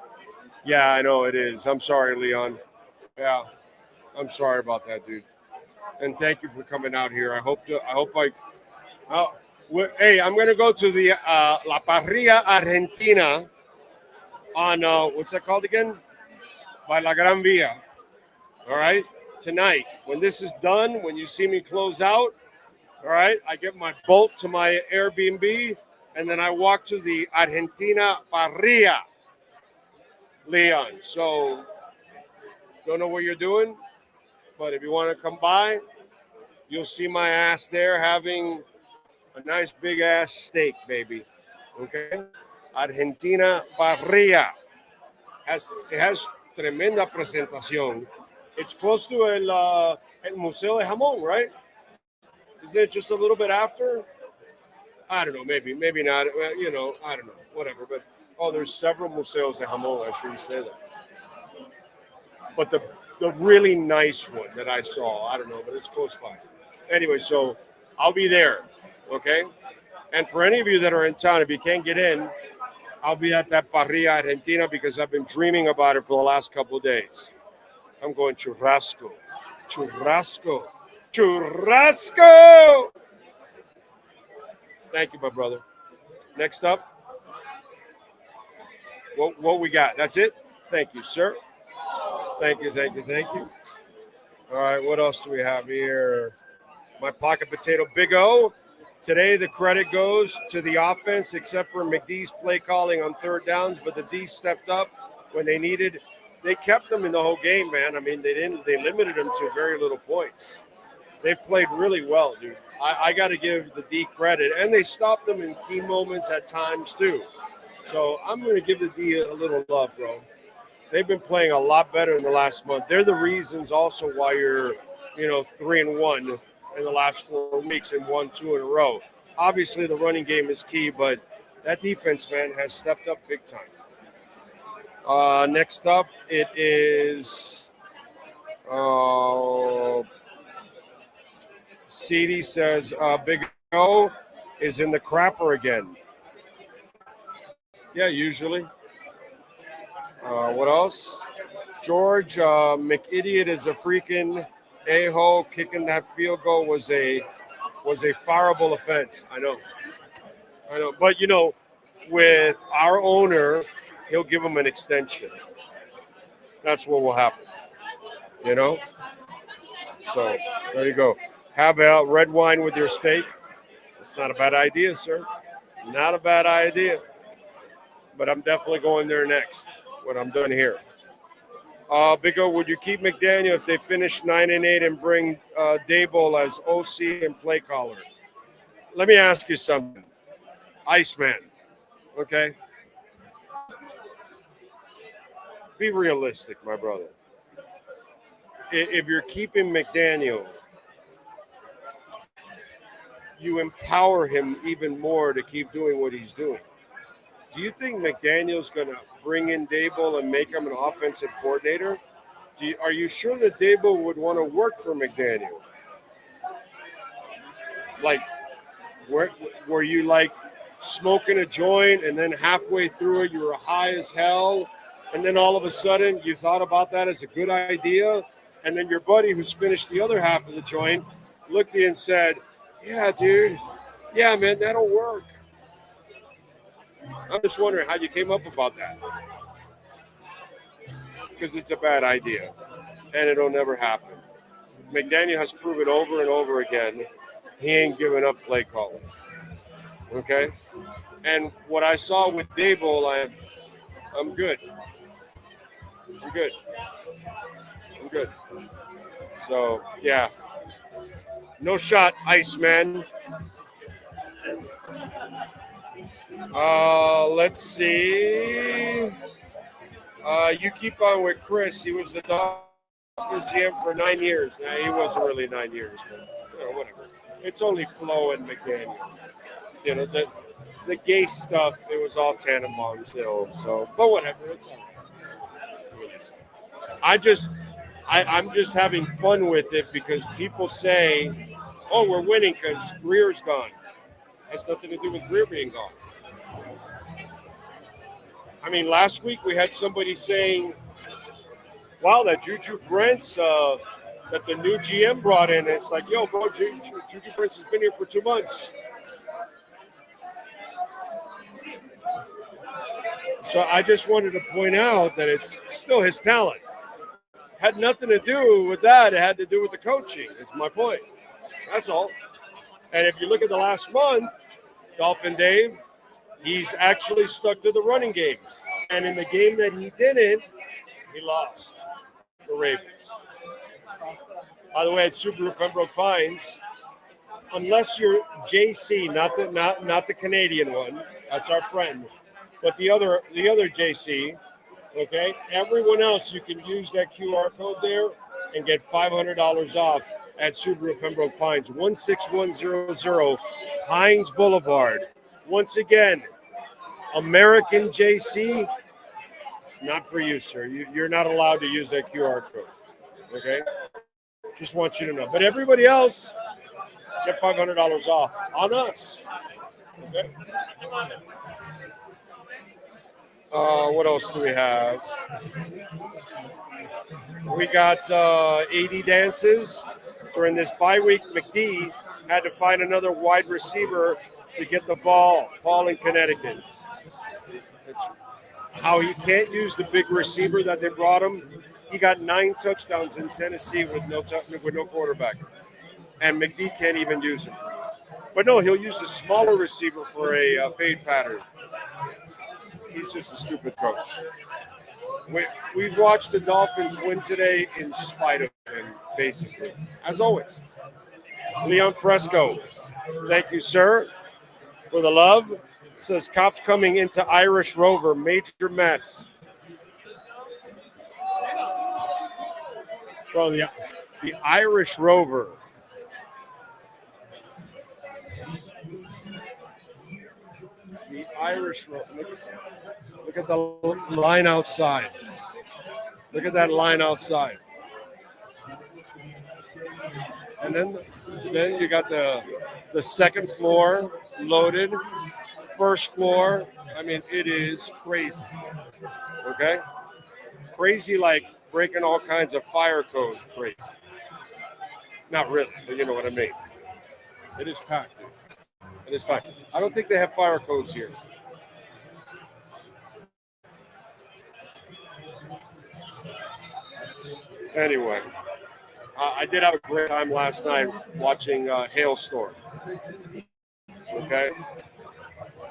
Yeah, I know it is. I'm sorry, Leon. Yeah, I'm sorry about that, dude. And thank you for coming out here. Hey, I'm going to go to the La Parrilla Argentina on, what's that called again? By La Gran Via. All right? Tonight, when this is done, when you see me close out, all right, I get my bolt to my Airbnb, and then I walk to the Argentina Parrilla, Leon. So, don't know what you're doing, but if you want to come by, you'll see my ass there having a nice big-ass steak, baby. Okay? Argentina Parrilla. It has tremenda presentación. It's close to el Museo de Jamón, right? Isn't it just a little bit after? I don't know, maybe not. Well, I don't know, whatever. But, there's several Museos de Jamón, I shouldn't say that. But the really nice one that I saw, I don't know, but it's close by. Anyway, so I'll be there, okay? And for any of you that are in town, if you can't get in, I'll be at that Parrilla Argentina because I've been dreaming about it for the last couple of days. I'm going churrasco. Thank you, my brother. Next up, what we got? That's it? Thank you, sir. Thank you. All right, what else do we have here? My pocket potato, Big O. Today, the credit goes to the offense, except for McD's play calling on third downs, but the D stepped up when they needed. They kept them in the whole game, man. I mean, they limited them to very little points. They've played really well, dude. I got to give the D credit, and they stopped them in key moments at times too. So I'm going to give the D a little love, bro. They've been playing a lot better in the last month. They're the reasons also why you're, 3-1 in the last 4 weeks and 1-2 in a row. Obviously, the running game is key, but that defense, man, has stepped up big time. Next up, it is CD says Big O is in the crapper again. Yeah, usually. What else? George McIdiot is a freaking a-hole. Kicking that field goal was a fireable offense. I know. But, with our owner, he'll give him an extension. That's what will happen. So, there you go. Have a red wine with your steak. It's not a bad idea, sir. Not a bad idea. But I'm definitely going there next when I'm done here. Big O, would you keep McDaniel if they finish 9-8 and bring Daboll as OC and play caller? Let me ask you something. Iceman, okay? Be realistic, my brother. If you're keeping McDaniel, you empower him even more to keep doing what he's doing. Do you think McDaniel's going to bring in Daboll and make him an offensive coordinator? Are you sure that Daboll would want to work for McDaniel? Like, were you like smoking a joint and then halfway through it you were high as hell, and then all of a sudden you thought about that as a good idea, and then your buddy who's finished the other half of the joint looked at you and said, yeah, dude, yeah, man, that'll work. I'm just wondering how you came up about that. Because it's a bad idea, and it'll never happen. McDaniel has proven over and over again he ain't giving up play calling. Okay? And what I saw with Daboll, I'm good. I'm good. I'm good. So, yeah. No shot, Iceman. Let's see. You keep on with Chris. He was the Dolphins GM for 9 years. Nah, he wasn't really 9 years, but whatever. It's only Flo and McDaniel. You know, the gay stuff, it was all Tannenbaum still. So, but whatever. It's all right. I'm just having fun with it because people say, oh, we're winning because Greer's gone. It has nothing to do with Greer being gone. I mean, last week we had somebody saying, wow, that Juju Brents, that the new GM brought in. It's like, yo, bro, Juju Brents has been here for 2 months. So I just wanted to point out that it's still his talent. Had nothing to do with that. It had to do with the coaching. That's my point. That's all. And if you look at the last month, Dolphin Dave, he's actually stuck to the running game. And in the game that he didn't, he lost the Ravens. By the way, at Subaru Pembroke Pines, unless you're JC, not the Canadian one, that's our friend, but the other JC, okay? Everyone else, you can use that QR code there and get $500 off at Subaru Pembroke Pines, 16100 Pines Boulevard. Once again, American JC, not for you, sir. You're not allowed to use that QR code, okay? Just want you to know. But everybody else, get $500 off on us, okay? What else do we have? We got 80 dances. During this bye week, McD had to find another wide receiver to get the ball. Paul in Connecticut. It's how he can't use the big receiver that they brought him. He got 9 touchdowns in Tennessee with no quarterback. And McD can't even use him. But no, he'll use a smaller receiver for a fade pattern. He's just a stupid coach. We've watched the Dolphins win today in spite of him, basically, as always. Leon Fresco, thank you, sir, for the love. It says, cops coming into Irish Rover, major mess. Well, the Irish Rover. The Irish Rover. Look at the line outside. Look at that line outside. And then you got the second floor loaded. First floor. I mean, it is crazy. Okay? Crazy like breaking all kinds of fire code crazy. Not really, but you know what I mean. It is packed. It is packed. I don't think they have fire codes here. Anyway, I did have a great time last night watching Hailstorm. Okay?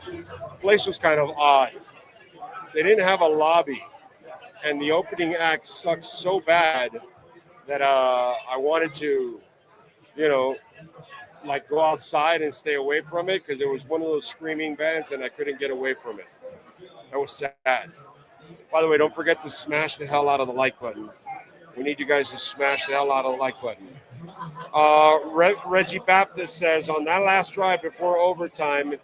The place was kind of odd. They didn't have a lobby, and the opening act sucked so bad that I wanted to, like go outside and stay away from it because it was one of those screaming bands and I couldn't get away from it. That was sad. By the way, don't forget to smash the hell out of the like button. We need you guys to smash the hell out of the like button. Reggie Baptist says, on that last drive before overtime,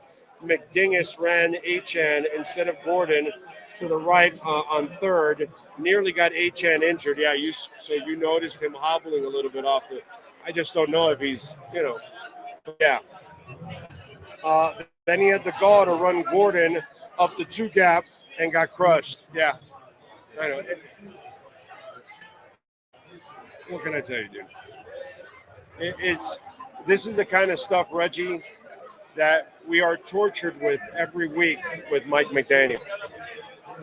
McDingus ran Achan instead of Gordon to the right on third. Nearly got Achan injured. Yeah, so you noticed him hobbling a little bit off the. I just don't know if he's, yeah. Then he had the gall to run Gordon up the 2 gap and got crushed. Yeah, I know. What can I tell you, dude? This is the kind of stuff, Reggie, that we are tortured with every week with Mike McDaniel.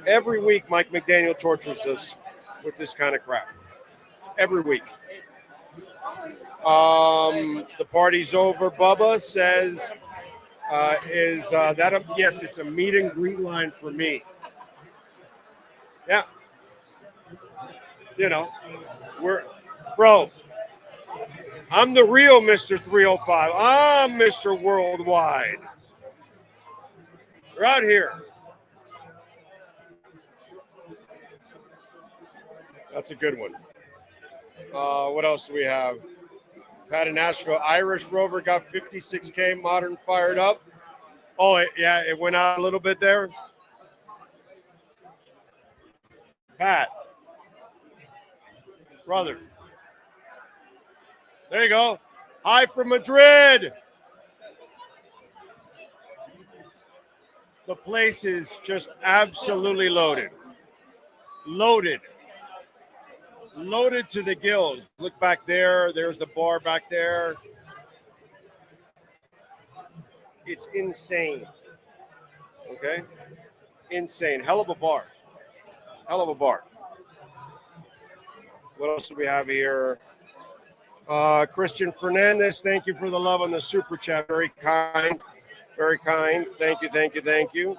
Every week, Mike McDaniel tortures us with this kind of crap. Every week. The party's over. Bubba says, yes, it's a meet and greet line for me. Yeah. You know, bro, I'm the real Mr. 305. I'm Mr. Worldwide. We're out here. That's a good one. What else do we have? Pat in Nashville. Irish Rover got 56K. Modern fired up. Oh, it went out a little bit there. Pat. Brother. There you go. Hi from Madrid. The place is just absolutely loaded. Loaded to the gills. Look back there. There's the bar back there. It's insane. Okay? Insane. Hell of a bar. Hell of a bar. What else do we have here? Christian Fernandez, thank you for the love on the super chat. Very kind. Very kind. Thank you, thank you, thank you.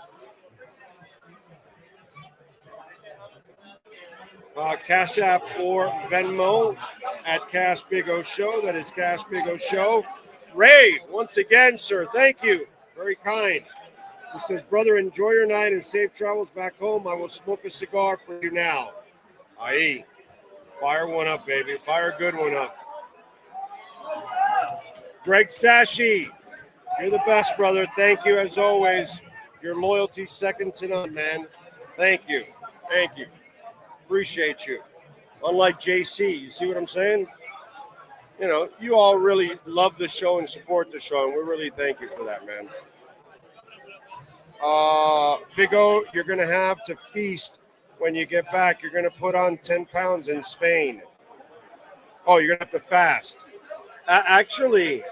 Cash App or Venmo at Cash Big O Show. That is Cash Big O Show. Ray, once again, sir, thank you. Very kind. He says, brother, enjoy your night and safe travels back home. I will smoke a cigar for you now. Aye. Fire one up, baby. Fire a good one up. Greg Sashi, you're the best, brother. Thank you, as always. Your loyalty second to none, man. Thank you. Thank you. Appreciate you. Unlike JC, you see what I'm saying? You know, you all really love the show and support the show, and we really thank you for that, man. Big O, you're going to have to feast when you get back. You're going to put on 10 pounds in Spain. Oh, you're going to have to fast. Actually,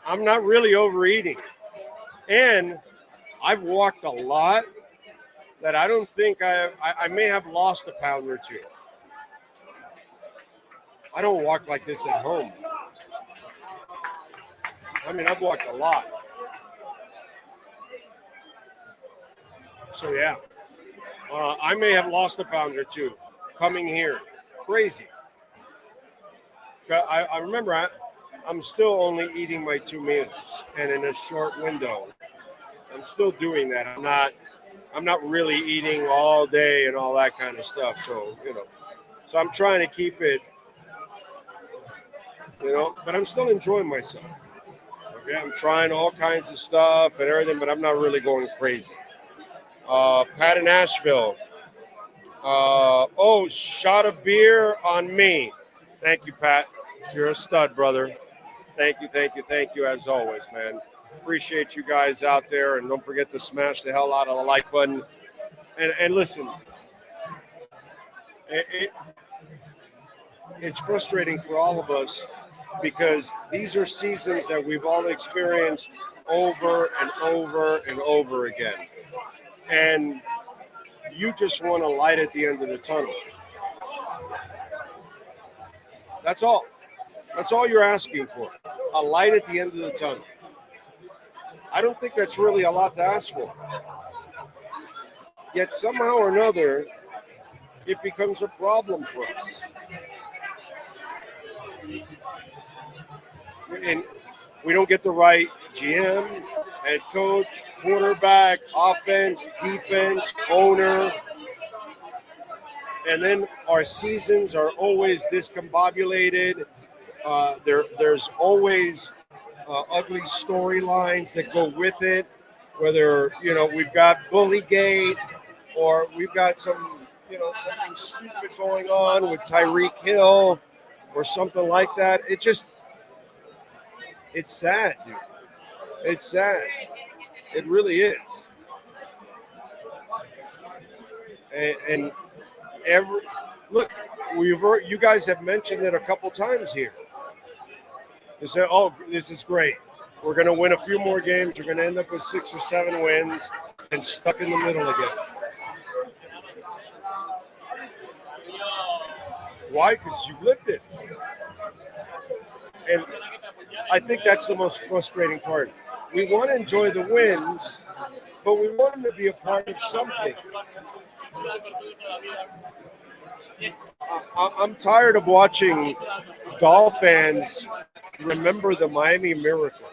I'm not really overeating. And I've walked a lot that I don't think I may have lost a pound or two. I don't walk like this at home. I mean, I've walked a lot. So, yeah. I may have lost a pound or two coming here. Crazy. I remember I'm still only eating my 2 meals, and in a short window. I'm still doing that. I'm not really eating all day and all that kind of stuff. So, you know, so I'm trying to keep it, you know, but I'm still enjoying myself. Okay, I'm trying all kinds of stuff and everything, but I'm not really going crazy. Pat in Nashville. Shot of beer on me. Thank you, Pat. You're a stud, brother. Thank you, as always, man. Appreciate you guys out there, and don't forget to smash the hell out of the like button. And listen, it's frustrating for all of us because these are seasons that we've all experienced over and over and over again. And you just want a light at the end of the tunnel. That's all. That's all you're asking for. A light at the end of the tunnel. I don't think that's really a lot to ask for. Yet somehow or another, it becomes a problem for us. And we don't get the right GM, head coach, quarterback, offense, defense, owner. And then our seasons are always discombobulated. There's always ugly storylines that go with it, whether, you know, we've got Bullygate or we've got some, you know, something stupid going on with Tyreek Hill or something like that. It's sad, dude. It's sad. It really is. And you guys have mentioned it a couple times here. They say, oh, this is great. We're going to win a few more games. You're going to end up with 6 or 7 wins and stuck in the middle again. Why? Because you've lived it. And I think that's the most frustrating part. We want to enjoy the wins, but we want them to be a part of something. I'm tired of watching Dolphins fans remember the Miami Miracle.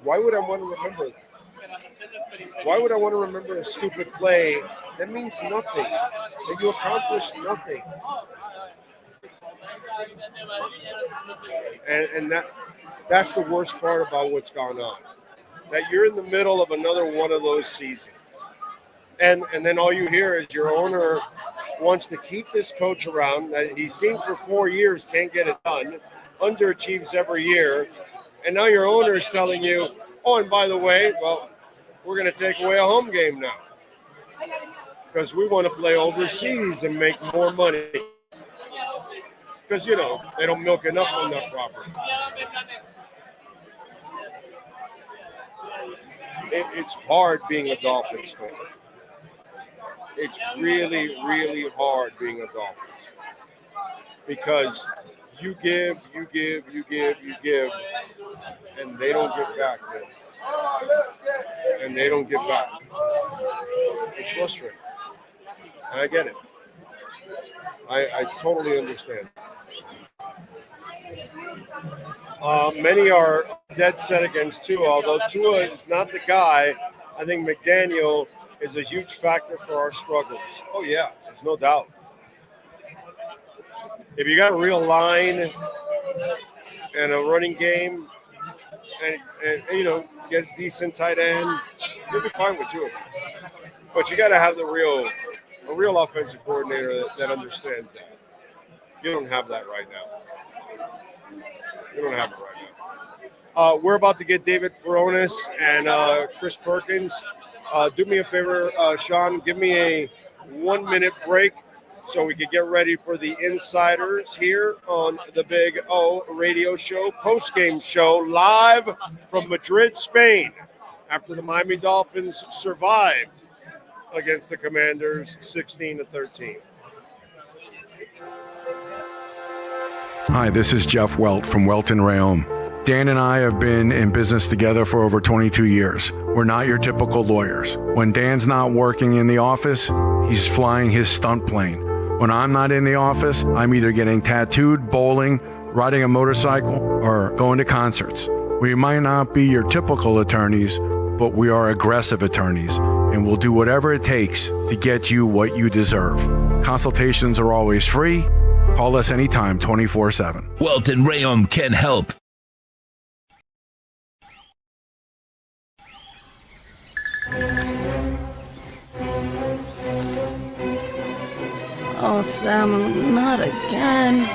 Why would I want to remember that? Why would I want to remember a stupid play that means nothing, that you accomplished nothing? And that's the worst part about what's gone on. That you're in the middle of another one of those seasons. And then all you hear is your owner wants to keep this coach around that he's seen for 4 years, can't get it done, underachieves every year. And now your owner is telling you, oh, and by the way, well, we're going to take away a home game now because we want to play overseas and make more money. Because, you know, they don't milk enough on that property. It's hard being a Dolphins fan. It's really, really hard being a Dolphins fan. Because you give, and they don't give back, man. And they don't give back. It's frustrating. And I get it. I totally understand. Many are dead set against Tua, although Tua is not the guy. I think McDaniel is a huge factor for our struggles. Oh, yeah, there's no doubt. If you got a real line and a running game and you know, get a decent tight end, you'll be fine with Tua. But you got to have a real offensive coordinator that understands that. You don't have that right now. You don't have it right now. We're about to get David Furones and Chris Perkins. Do me a favor, Sean, give me a 1-minute break so we can get ready for the insiders here on the Big O radio show, Postgame Show, live from Madrid, Spain, after the Miami Dolphins survived against the Commanders 16-13. Hi, this is Jeff Welt from Welt and Realm. Dan and I have been in business together for over 22 years. We're not your typical lawyers. When Dan's not working in the office, he's flying his stunt plane. When I'm not in the office, I'm either getting tattooed, bowling, riding a motorcycle, or going to concerts. We might not be your typical attorneys, but we are aggressive attorneys, and we'll do whatever it takes to get you what you deserve. Consultations are always free. Call us anytime, 24/7. Welton Rayom can help. Oh, Sam, not again.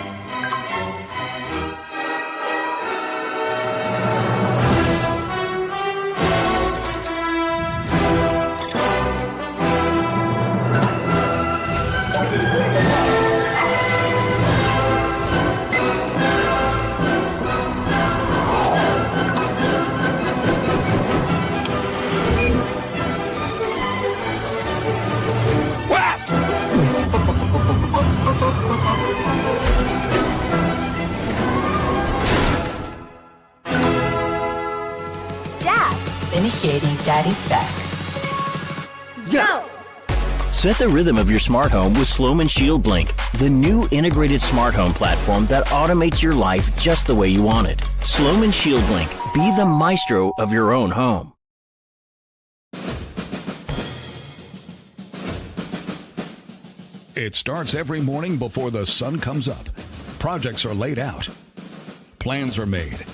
Initiating Daddy's back. Go! Set the rhythm of your smart home with Sloman Shield Blink, the new integrated smart home platform that automates your life just the way you want it. Sloman Shield Blink, be the maestro of your own home. It starts every morning before the sun comes up. Projects are laid out. Plans are made.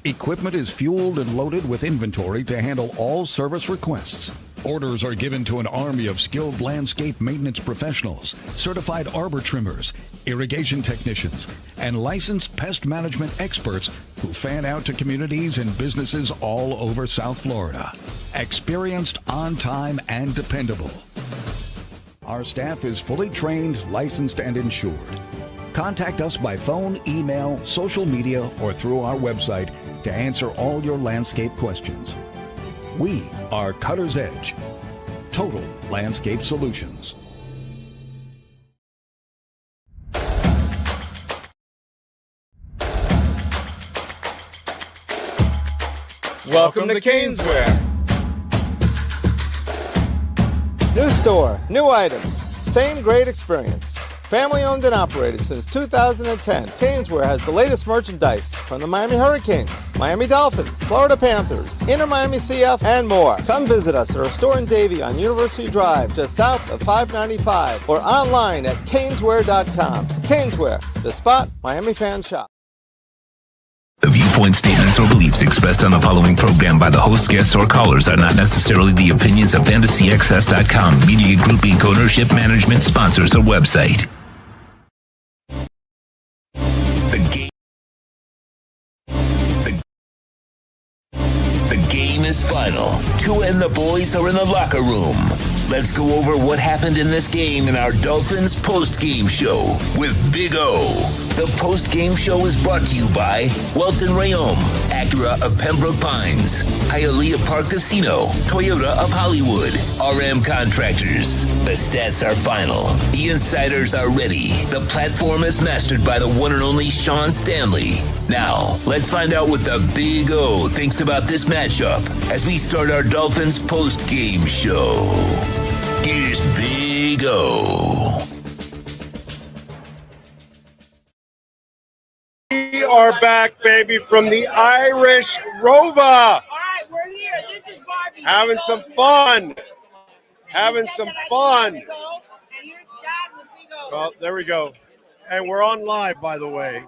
Equipment is fueled and loaded with inventory to handle all service requests. Orders are given to an army of skilled landscape maintenance professionals, certified arbor trimmers, irrigation technicians, and licensed pest management experts who fan out to communities and businesses all over South Florida. Experienced, on time, and dependable. Our staff is fully trained, licensed, and insured. Contact us by phone, email, social media, or through our website to answer all your landscape questions. We are Cutter's Edge, Total Landscape Solutions. Welcome to Caneswear. New store, new items, same great experience. Family owned and operated since 2010, Caneswear has the latest merchandise from the Miami Hurricanes, Miami Dolphins, Florida Panthers, Inter Miami CF, and more. Come visit us at our store in Davie on University Drive, just south of 595, or online at caneswear.com. Caneswear, the spot Miami fans shop. The viewpoint, statements, or beliefs expressed on the following program by the host, guests, or callers are not necessarily the opinions of FantasyXS.com, Media Group Inc. ownership, management, sponsors, or website. The game is final. Tua and the boys are in the locker room. Let's go over what happened in this game in our Dolphins Postgame Show with Big O. The Postgame Show is brought to you by Welton Rayom, Acura of Pembroke Pines, Hialeah Park Casino, Toyota of Hollywood, RM Contractors. The stats are final. The insiders are ready. The platform is mastered by the one and only Sean Stanley. Now, let's find out what the Big O thinks about this matchup as we start our Dolphins Postgame Show. Here's Big O. We are back, baby, from the Irish Rover. All right, we're here. This is Barbie. Having some fun. Having some fun. Well, there we go. And we're on live, by the way.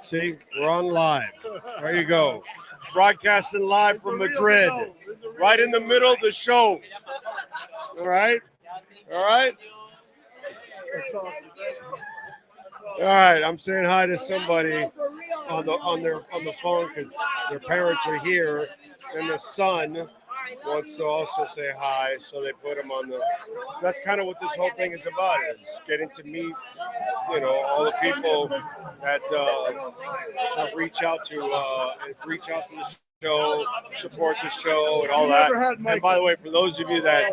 See, we're on live. There you go. Broadcasting live from Madrid. Right in the middle of the show. All right? All right? All right, I'm saying hi to somebody on the phone because their parents are here, and the son wants to also say hi, so they put him on the. That's kind of what this whole thing is about: is getting to meet, all the people that reach out to the show, support the show, and all that. And by the way, for those of you that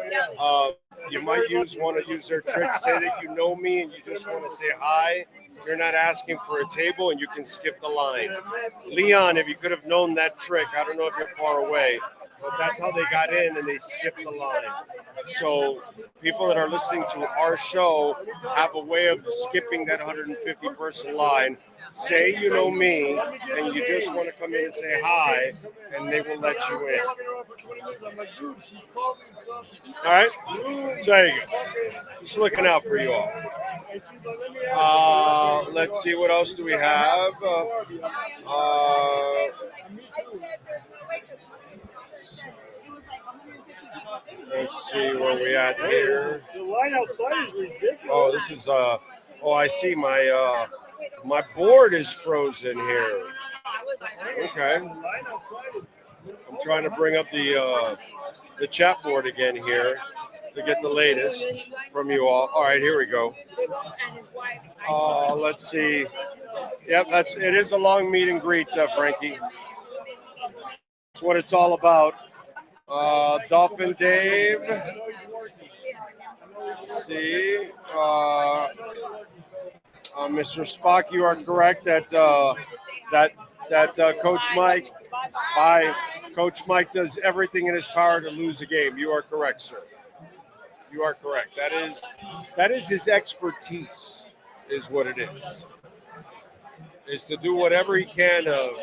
you might want to use their trick, say that you know me and you just want to say hi. You're not asking for a table, and you can skip the line. Leon, if you could have known that trick, I don't know if you're far away, but that's how they got in, and they skipped the line. So people that are listening to our show have a way of skipping that 150-person line. Say you know me, and you just want to come in and say hi, and they will let you in. All right? So there you go. Just looking out for you all. Let's see, what else do we have? Let's see where we at here. The line outside is ridiculous. Oh, this is I see my board is frozen here. Okay. I'm trying to bring up the chat board again here to get the latest from you all. All right, here we go. Let's see. Yep, it is a long meet and greet, Frankie. That's what it's all about. Dolphin Dave. Let's see. Mr. Spock, you are correct that Coach Mike, Coach Mike does everything in his power to lose a game. You are correct, sir. You are correct. That is his expertise, is what it is to do whatever he can to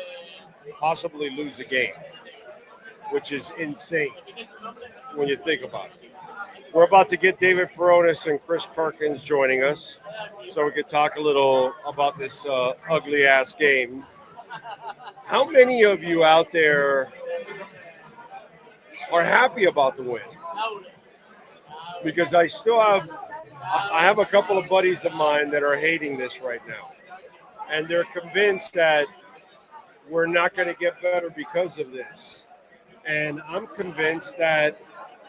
possibly lose a game, which is insane when you think about it. We're about to get David Furones and Chris Perkins joining us so we could talk a little about this ugly-ass game. How many of you out there are happy about the win? Because I have a couple of buddies of mine that are hating this right now. And they're convinced that we're not going to get better because of this. And I'm convinced that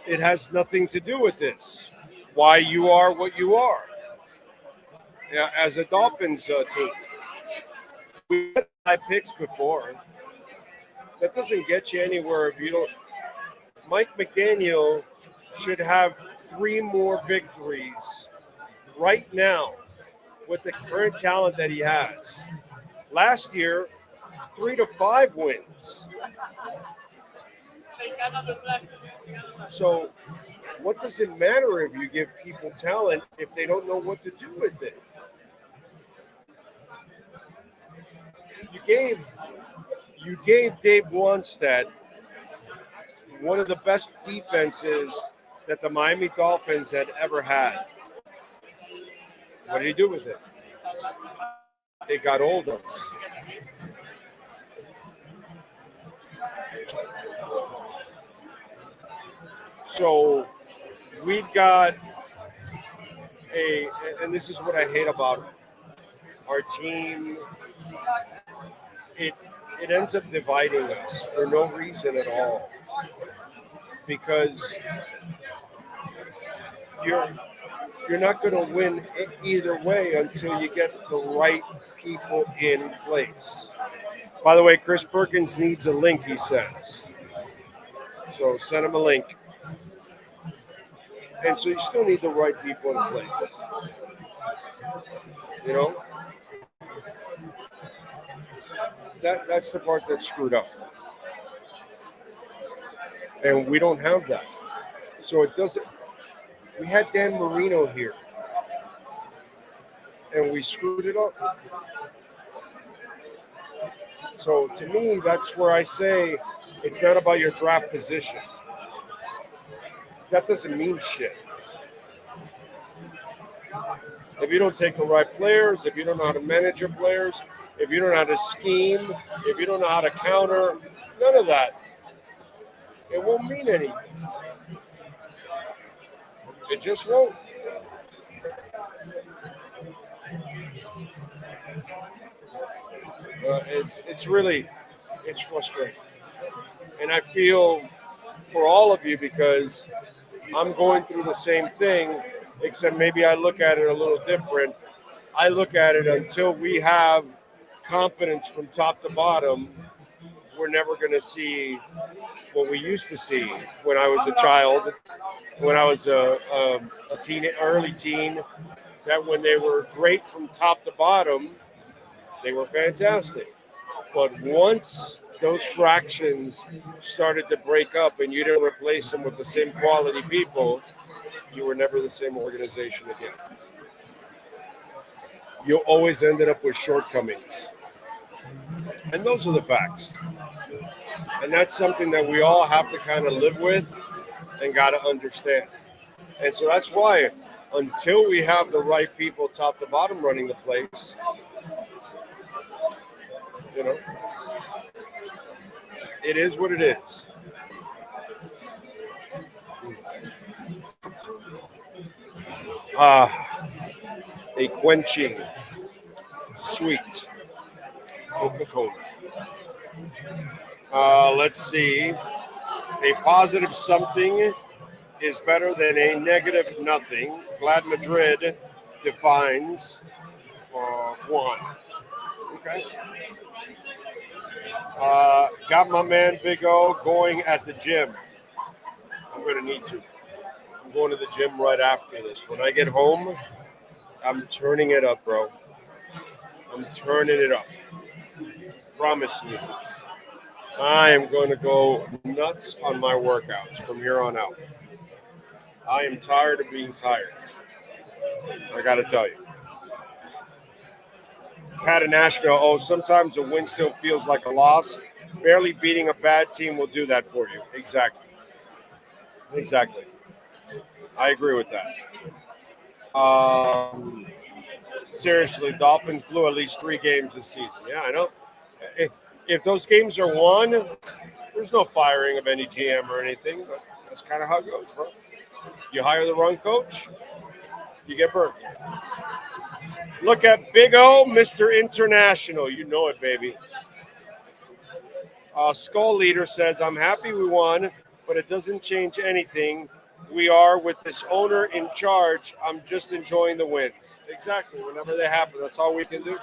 it has nothing to do with this. Why you are what you are. Yeah, as a Dolphins team. We had high picks before. That doesn't get you anywhere if you don't. Mike McDaniel should have 3 more victories right now with the current talent that he has. Last year, 3 to 5 wins. So what does it matter if you give people talent if they don't know what to do with it? You gave Dave Wannstedt one of the best defenses that the Miami Dolphins had ever had. What did he do with it? It got old on us. So we've got and this is what I hate about our team. It ends up dividing us for no reason at all. Because you're not going to win either way until you get the right people in place. By the way, Chris Perkins needs a link, he says. So send him a link. And so you still need the right people in place. You know? That's the part that's screwed up. And we don't have that. So it doesn't. We had Dan Marino here. And we screwed it up. So to me, that's where I say it's not about your draft position. That doesn't mean shit. If you don't take the right players, if you don't know how to manage your players, if you don't know how to scheme, if you don't know how to counter, none of that. It won't mean anything. It just won't. It's frustrating. And I feel for all of you because I'm going through the same thing, except maybe I look at it a little different. I look at it until we have competence from top to bottom, we're never going to see what we used to see when I was a child, when I was a teen, early teen, that when they were great from top to bottom, they were fantastic. But once those fractions started to break up and you didn't replace them with the same quality people, you were never the same organization again. You always ended up with shortcomings. And those are the facts. And that's something that we all have to kind of live with and got to understand. And so that's why until we have the right people top to bottom running the place, you know, it is what it is. A quenching, sweet Coca-Cola. Let's see. A positive something is better than a negative nothing. Glad Madrid defines one. Okay. Got my man Big O going at the gym. I'm going to need to. I'm going to the gym right after this. When I get home, I'm turning it up, bro. I'm turning it up. Promise you this. I am going to go nuts on my workouts from here on out. I am tired of being tired. I got to tell you. Pat in Nashville, sometimes a win still feels like a loss. Barely beating a bad team will do that for you. Exactly. I agree with that. Seriously, Dolphins blew at least 3 games this season. Yeah, I know. If those games are won, there's no firing of any GM or anything, but that's kind of how it goes, bro. You hire the wrong coach, you get burnt. Look at Big O, Mr. International. You know it, baby. Skull Leader says, I'm happy we won, but it doesn't change anything. We are with this owner in charge. I'm just enjoying the wins. Exactly. Whenever they happen, that's all we can do.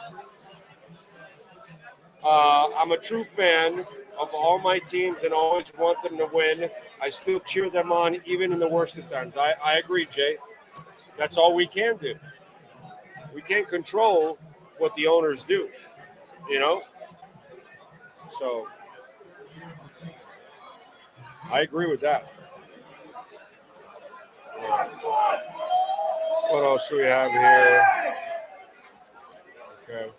I'm a true fan of all my teams and always want them to win. I still cheer them on even in the worst of times. I agree, Jay. That's all we can do. We can't control what the owners do, you know? So I agree with that. What else do we have here? Okay.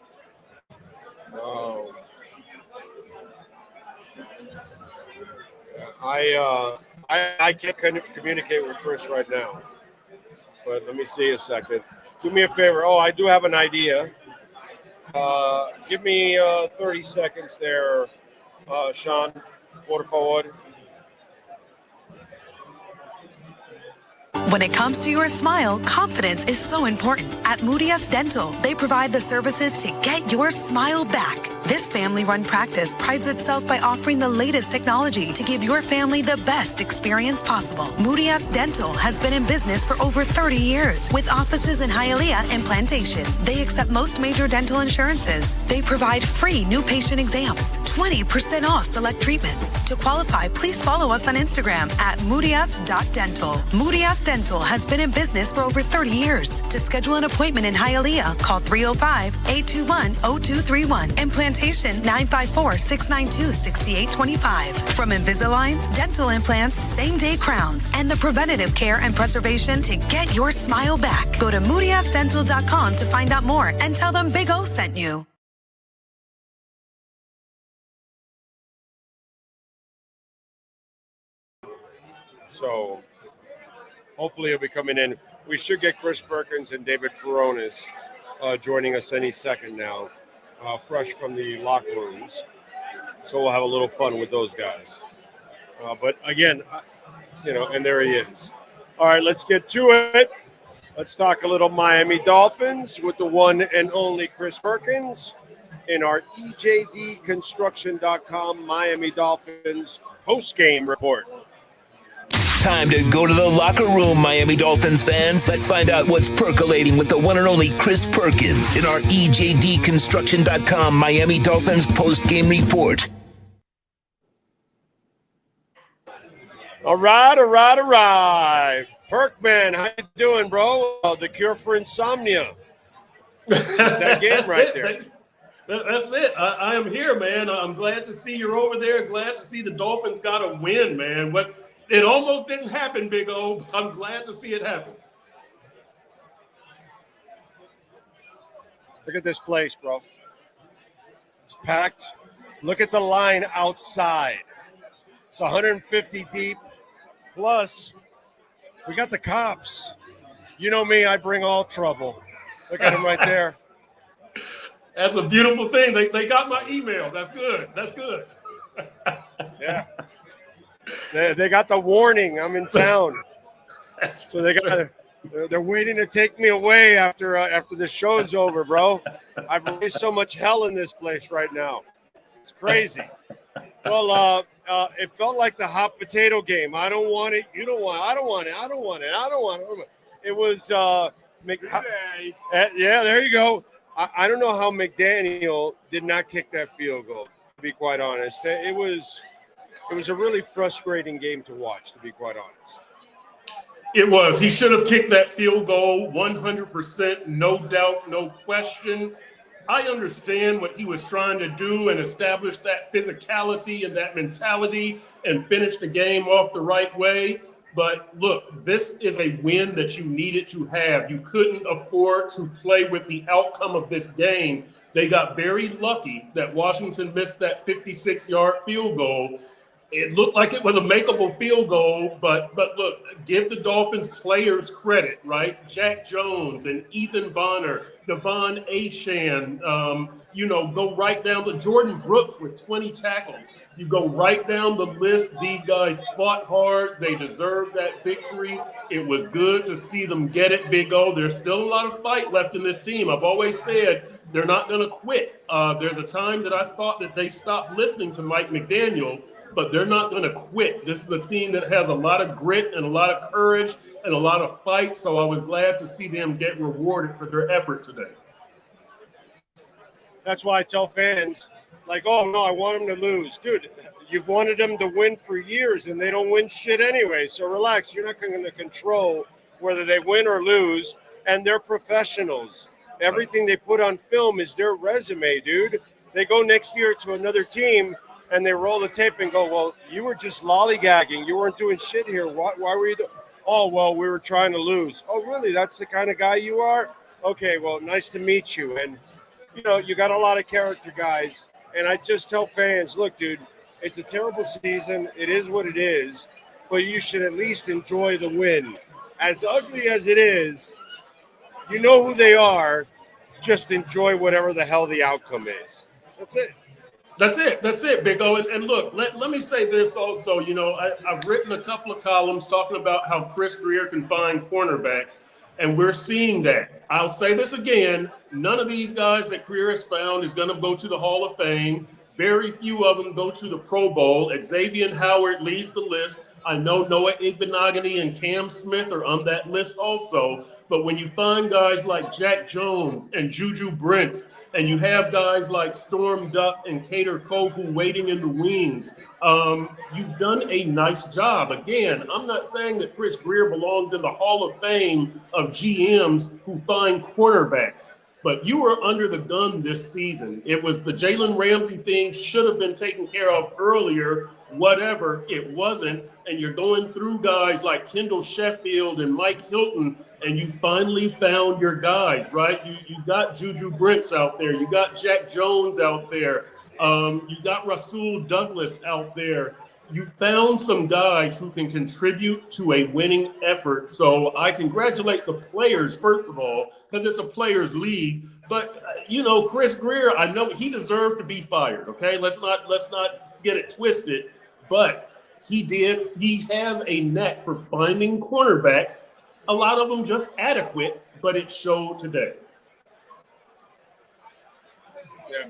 I can't communicate with Chris right now, but let me see a second. Do me a favor. Oh, I do have an idea. Give me 30 seconds there, Sean. Por favor. When it comes to your smile, confidence is so important. At Moody S Dental, they provide the services to get your smile back. This family-run practice prides itself by offering the latest technology to give your family the best experience possible. Moody S Dental has been in business for over 30 years with offices in Hialeah and Plantation. They accept most major dental insurances. They provide free new patient exams, 20% off select treatments. To qualify, please follow us on Instagram at moodys.dental. Moody S Dental has been in business for over 30 years. To schedule an appointment in Hialeah, call 305-821-0231 and Plantation 954-692-6825. From Invisaligns, dental implants, same-day crowns, and the preventative care and preservation to get your smile back. Go to moodysdental.com to find out more and tell them Big O sent you. So hopefully he'll be coming in. We should get Chris Perkins and David Furones joining us any second now. Fresh from the locker rooms. So we'll have a little fun with those guys. But again, and there he is. All right, let's get to it. Let's talk a little Miami Dolphins with the one and only Chris Perkins in our EJDconstruction.com Miami Dolphins postgame report. Time to go to the locker room, Miami Dolphins fans. Let's find out what's percolating with the one and only Chris Perkins in our EJDconstruction.com Miami Dolphins post-game report. All right. Perkman, how you doing, bro? The cure for insomnia. It's that game right there. That's it. I am here, man. I'm glad to see you're over there. Glad to see the Dolphins got a win, man. It almost didn't happen, Big O, but I'm glad to see it happen. Look at this place, bro. It's packed. Look at the line outside. It's 150 deep. Plus, we got the cops. You know me, I bring all trouble. Look at him right there. That's a beautiful thing. They got my email. That's good. Yeah. They got the warning. I'm in town. So they're waiting to take me away after the show's over, bro. I've raised so much hell in this place right now. It's crazy. Well, it felt like the hot potato game. I don't want it. You don't want it. I don't want it. I don't want it. I don't want it. It was yeah, there you go. I don't know how McDaniel did not kick that field goal, to be quite honest. It was a really frustrating game to watch, to be quite honest. It was. He should have kicked that field goal 100%, no doubt, no question. I understand what he was trying to do and establish that physicality and that mentality and finish the game off the right way. But look, this is a win that you needed to have. You couldn't afford to play with the outcome of this game. They got very lucky that Washington missed that 56-yard field goal. It looked like it was a makeable field goal, but look, give the Dolphins players credit, right? Jack Jones and Ethan Bonner, Devon Achane, go right down to Jordan Brooks with 20 tackles. You go right down the list. These guys fought hard. They deserved that victory. It was good to see them get it, Big O. There's still a lot of fight left in this team. I've always said they're not going to quit. There's a time that I thought that they stopped listening to Mike McDaniel, but they're not going to quit. This is a team that has a lot of grit and a lot of courage and a lot of fight, so I was glad to see them get rewarded for their effort today. That's why I tell fans, oh, no, I want them to lose. Dude, you've wanted them to win for years, and they don't win shit anyway, so relax. You're not going to control whether they win or lose, and they're professionals. Everything they put on film is their resume, dude. They go next year to another team, and they roll the tape and go, well, you were just lollygagging. You weren't doing shit here. Why were you doing? Oh, well, we were trying to lose. Oh, really? That's the kind of guy you are? Okay, well, nice to meet you. And, you got a lot of character guys. And I just tell fans, look, dude, it's a terrible season. It is what it is. But you should at least enjoy the win. As ugly as it is, you know who they are. Just enjoy whatever the hell the outcome is. That's it. That's it, Big O. And look, let me say this also. I've written a couple of columns talking about how Chris Greer can find cornerbacks, and we're seeing that. I'll say this again. None of these guys that Greer has found is going to go to the Hall of Fame. Very few of them go to the Pro Bowl. Xavier Howard leads the list. I know Noah Igbenogany and Cam Smith are on that list also. But when you find guys like Jack Jones and Juju Brents, and you have guys like Storm Duck and Cater Kohu waiting in the wings, you've done a nice job. Again, I'm not saying that Chris Greer belongs in the Hall of Fame of GMs who find quarterbacks, but you were under the gun this season. It was the Jalen Ramsey thing should have been taken care of earlier, whatever, it wasn't. And you're going through guys like Kendall Sheffield and Mike Hilton, and you finally found your guys, right? You got Juju Brents out there. You got Jack Jones out there. You got Rasul Douglas out there. You found some guys who can contribute to a winning effort. So I congratulate the players, first of all, because it's a players' league. But, Chris Greer, I know he deserved to be fired, okay? Let's not get it twisted. But he has a knack for finding cornerbacks. A lot of them just adequate, but it showed today. Yeah.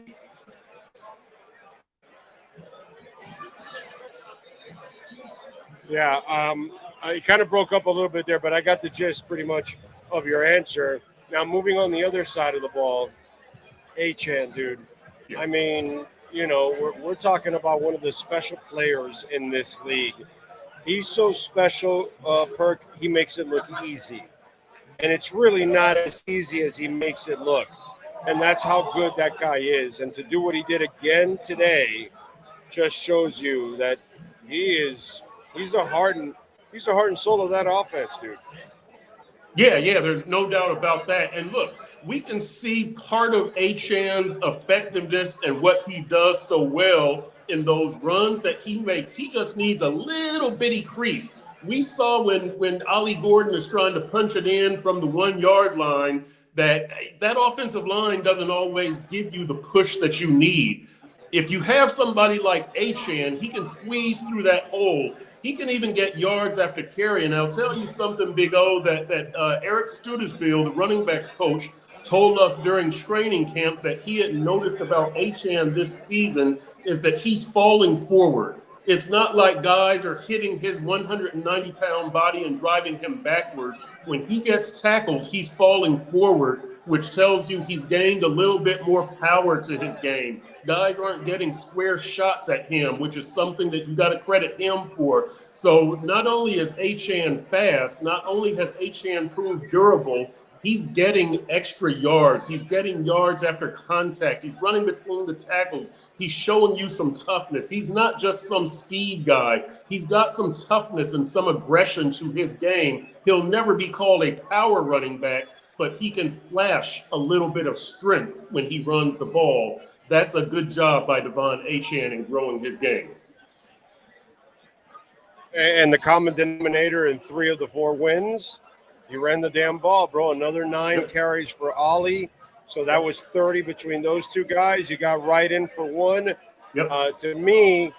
Yeah, I kind of broke up a little bit there, but I got the gist pretty much of your answer. Now, moving on the other side of the ball, Achane, dude. Yeah. I mean, we're talking about one of the special players in this league. He's so special, Perk, he makes it look easy. And it's really not as easy as he makes it look. And that's how good that guy is. And to do what he did again today just shows you that he's the heart and soul of that offense, dude. Yeah, there's no doubt about that. And look, we can see part of Achane's effectiveness and what he does so well in those runs that he makes. He just needs a little bitty crease. We saw when Ollie Gordon is trying to punch it in from the 1 yard line that offensive line doesn't always give you the push that you need. If you have somebody like Achane, he can squeeze through that hole. He can even get yards after carry. And I'll tell you something, Big O, that Eric Studesville, the running backs coach, told us during training camp that he had noticed about Achane this season is that he's falling forward. It's not like guys are hitting his 190-pound body and driving him backward. When he gets tackled, he's falling forward, which tells you he's gained a little bit more power to his game. Guys aren't getting square shots at him, which is something that you got to credit him for. So not only is Achane fast, not only has Achane proved durable, he's getting extra yards. He's getting yards after contact. He's running between the tackles. He's showing you some toughness. He's not just some speed guy. He's got some toughness and some aggression to his game. He'll never be called a power running back, but he can flash a little bit of strength when he runs the ball. That's a good job by Devon Achane in growing his game. And the common denominator in 3 of the 4 wins, he ran the damn ball, bro. Another 9 carries for Ollie. So that was 30 between those two guys. You got right in for 1. Yep. To me,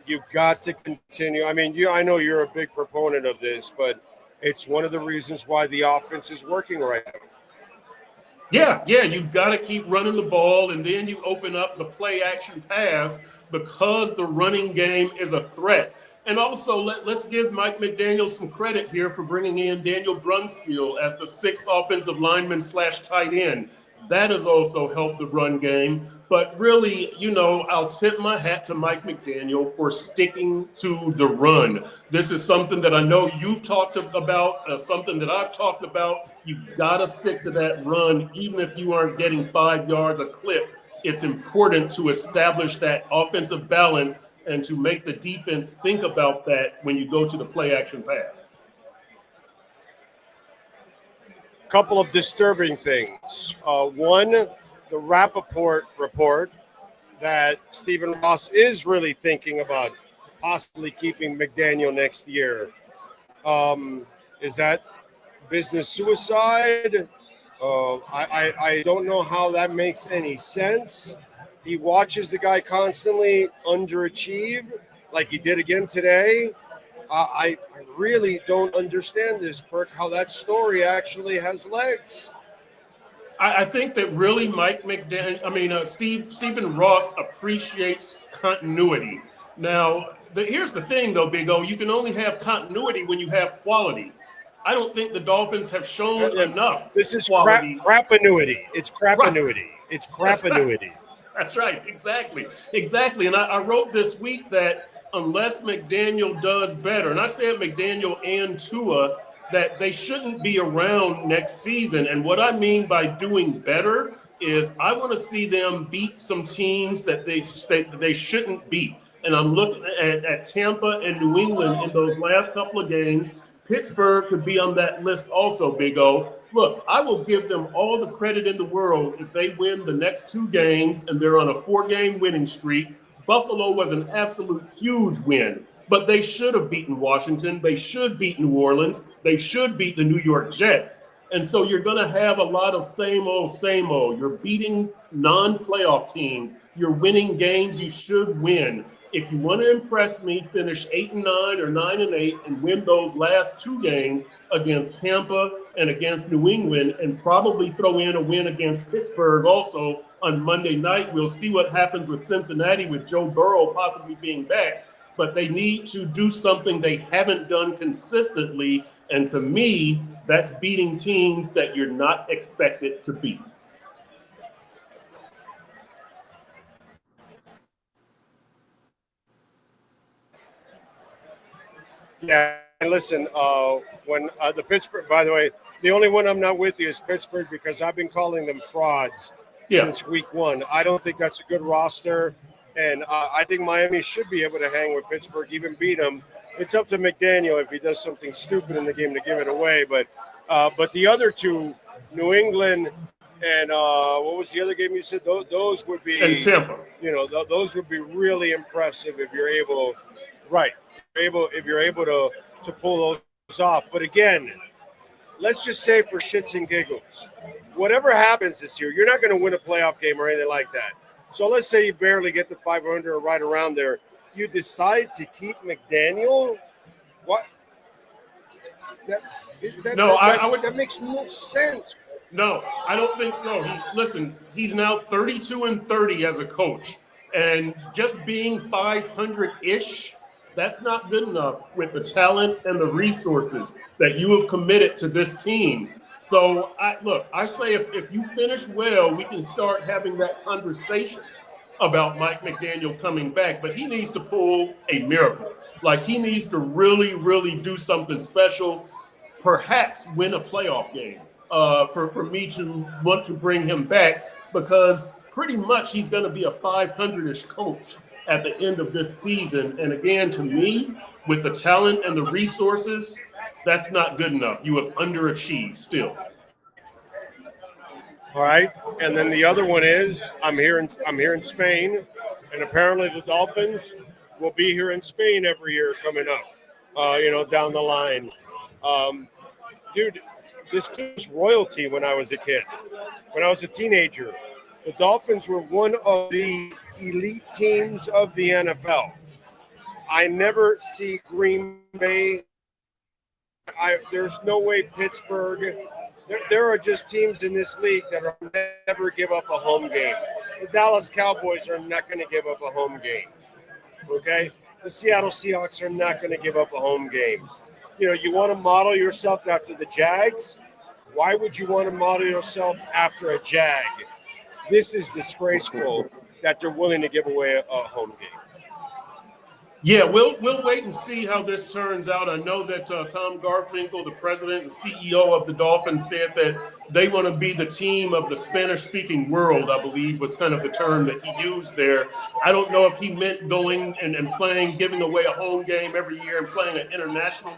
you've got to continue. I mean, I know you're a big proponent of this, but it's one of the reasons why the offense is working right now. Yeah, you've got to keep running the ball, and then you open up the play action pass because the running game is a threat. And also, let's give Mike McDaniel some credit here for bringing in Daniel Brunskill as the 6th offensive lineman / tight end. That has also helped the run game. But really, I'll tip my hat to Mike McDaniel for sticking to the run. This is something that I know you've talked about, something that I've talked about. You've got to stick to that run, even if you aren't getting 5 yards a clip. It's important to establish that offensive balance and to make the defense think about that when you go to the play action pass. couple of disturbing things. One, the Rappaport report that Stephen Ross is really thinking about possibly keeping McDaniel next year. Is that business suicide? I don't know how that makes any sense. He watches the guy constantly underachieve like he did again today. I really don't understand this, Perk, how that story actually has legs. I think that really Mike McDaniel, Stephen Ross appreciates continuity. Now, here's the thing, though, Big O. You can only have continuity when you have quality. I don't think the Dolphins have shown enough. This is quality. crap annuity. It's crap annuity. It's crap annuity. That's right. Exactly. And I wrote this week that unless McDaniel does better, and I said McDaniel and Tua, that they shouldn't be around next season. And what I mean by doing better is I want to see them beat some teams that they shouldn't beat. And I'm looking at Tampa and New England in those last couple of games. Pittsburgh could be on that list also, Big O. Look, I will give them all the credit in the world if they win the next 2 games and they're on a 4-game winning streak. Buffalo was an absolute huge win, but they should have beaten Washington. They should beat New Orleans. They should beat the New York Jets. And so you're going to have a lot of same old. You're beating non-playoff teams. You're winning games you should win. If you want to impress me, finish 8-9 or 9-8 and win those last 2 games against Tampa and against New England, and probably throw in a win against Pittsburgh also on Monday night. We'll see what happens with Cincinnati with Joe Burrow possibly being back, but they need to do something they haven't done consistently. And to me, that's beating teams that you're not expected to beat. Yeah, and listen, when the Pittsburgh, by the way, the only one I'm not with you is Pittsburgh because I've been calling them frauds since week 1. I don't think that's a good roster, and I think Miami should be able to hang with Pittsburgh, even beat them. It's up to McDaniel if he does something stupid in the game to give it away. But the other 2, New England and what was the other game you said? Those would be, and Tampa. Those would be really impressive if you're able, right? If you're able to pull those off. But again, let's just say for shits and giggles, whatever happens this year, you're not going to win a playoff game or anything like that. So let's say you barely get to 500 or right around there. You decide to keep McDaniel? What? That makes no sense. No, I don't think so. He's now 32-30 as a coach, and just being 500-ish. That's not good enough with the talent and the resources that you have committed to this team. So, I say if you finish well, we can start having that conversation about Mike McDaniel coming back. But he needs to pull a miracle. Like, he needs to really, really do something special, perhaps win a playoff game for me to want to bring him back, because pretty much he's going to be a 500-ish coach at the end of this season. And again, to me, with the talent and the resources, that's not good enough. You have underachieved still. All right. And then the other one is I'm here in Spain, and apparently the Dolphins will be here in Spain every year coming up, down the line. Dude, this team's royalty when I was a kid. When I was a teenager, the Dolphins were one of the elite teams of the NFL. I never see Green Bay. There's no way Pittsburgh. There are just teams in this league that will never give up a home game. The Dallas Cowboys are not going to give up a home game. Okay? The Seattle Seahawks are not going to give up a home game. You want to model yourself after the Jags? Why would you want to model yourself after a Jag? This is disgraceful that they're willing to give away a home game. Yeah, we'll wait and see how this turns out. I know that Tom Garfinkel, the president and CEO of the Dolphins, said that they want to be the team of the Spanish-speaking world, I believe was kind of the term that he used there. I don't know if he meant going and playing, giving away a home game every year and playing an international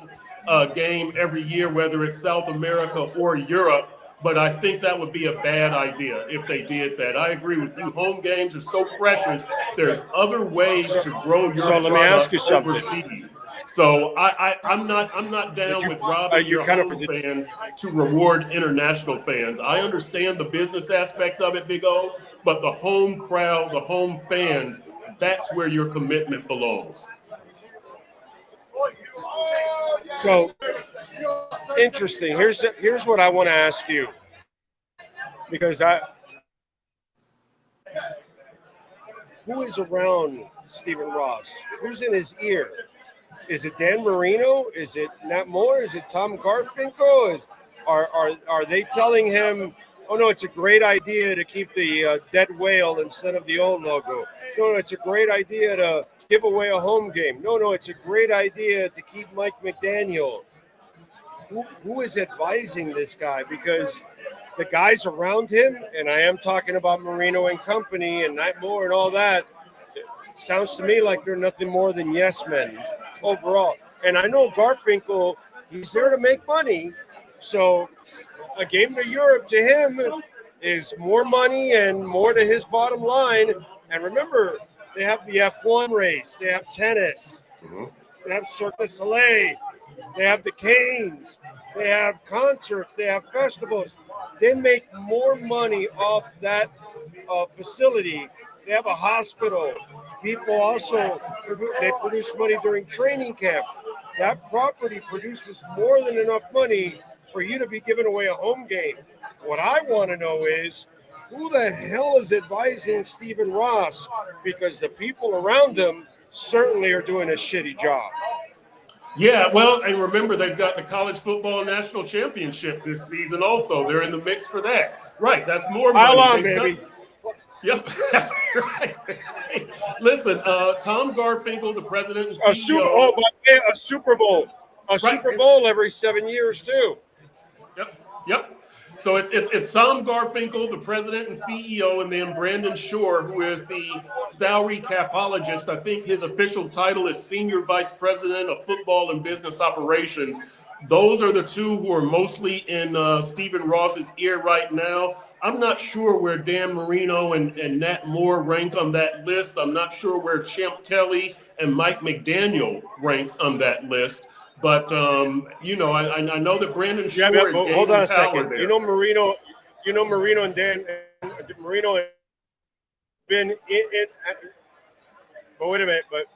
game every year, whether it's South America or Europe. but I think that would be a bad idea if they did that. I agree with you. Home games are so precious. There's other ways to grow your So let me ask you something. overseas. So I'm not down with robbing your home fans to reward international fans. I understand the business aspect of it, Big O, but the home crowd, the home fans, that's where your commitment belongs. So interesting. Here's what I want to ask you, because who is around Stephen Ross? Who's in his ear? Is it Dan Marino? Is it Nat Moore? Is it Tom Garfinkel? Are they telling him, oh no, it's a great idea to keep the dead whale instead of the old logo? No, it's a great idea to give away a home game. No, it's a great idea to keep Mike McDaniel. Who is advising this guy? Because the guys around him, and I am talking about Marino and company and Nat Moore and all that, it sounds to me like they're nothing more than yes men overall. And I know Garfinkel, he's there to make money. So a game to Europe to him is more money and more to his bottom line. And remember, they have the F1 race, they have tennis, they have Cirque du Soleil, they have the Canes, they have concerts, they have festivals. They make more money off that facility. They have a hospital. People also, they produce money during training camp. That property produces more than enough money for you to be giving away a home game. What I want to know is, who the hell is advising Stephen Ross? Because the people around him certainly are doing a shitty job. Yeah, well, and remember, they've got the college football national championship this season also. They're in the mix for that. Right, that's more money. Pile on, baby. Yep, that's right. Listen, Tom Garfinkel, the president and CEO. A Super Bowl. Super Bowl every 7 years, too. Yep. So it's Tom Garfinkel, the president and CEO, and then Brandon Shore, who is the salary capologist. I think his official title is Senior Vice President of Football and Business Operations. Those are the two who are mostly in Stephen Ross's ear right now. I'm not sure where Dan Marino and Nat Moore rank on that list. I'm not sure where Champ Kelly and Mike McDaniel rank on that list. But I know that Brandon Shore is gaining hold on a second. there. You know Marino and Dan Marino have been in but wait a minute, but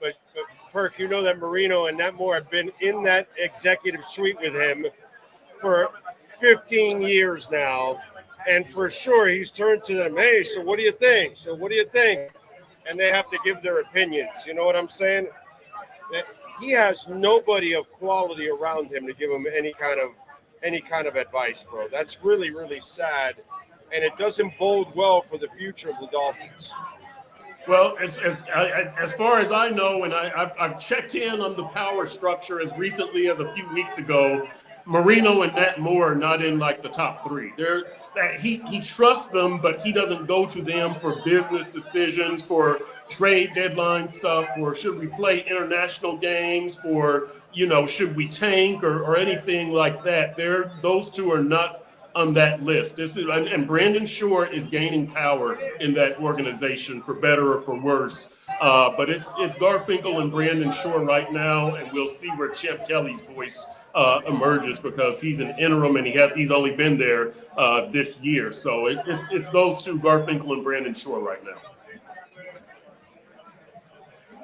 Perk, you know that Marino and Nat Moore have been in that executive suite with him for 15 years now. And for sure he's turned to them, hey, so what do you think? And they have to give their opinions. You know what I'm saying? He has nobody of quality around him to give him any kind of advice, bro. That's really, really sad, and it doesn't bode well for the future of the Dolphins. Well, as far as I know, and I've checked in on the power structure as recently as a few weeks ago, Marino and Nat Moore are not in like the top three. He trusts them, but he doesn't go to them for business decisions, for trade deadline stuff, or should we play international games, for should we tank or anything like that. Those two are not on that list. And Brandon Shore is gaining power in that organization, for better or for worse. But it's Garfinkel and Brandon Shore right now, and we'll see where Champ Kelly's voice emerges, because he's an interim and he's only been there this year. So it's those two, Garfinkel and Brandon Shore, right now.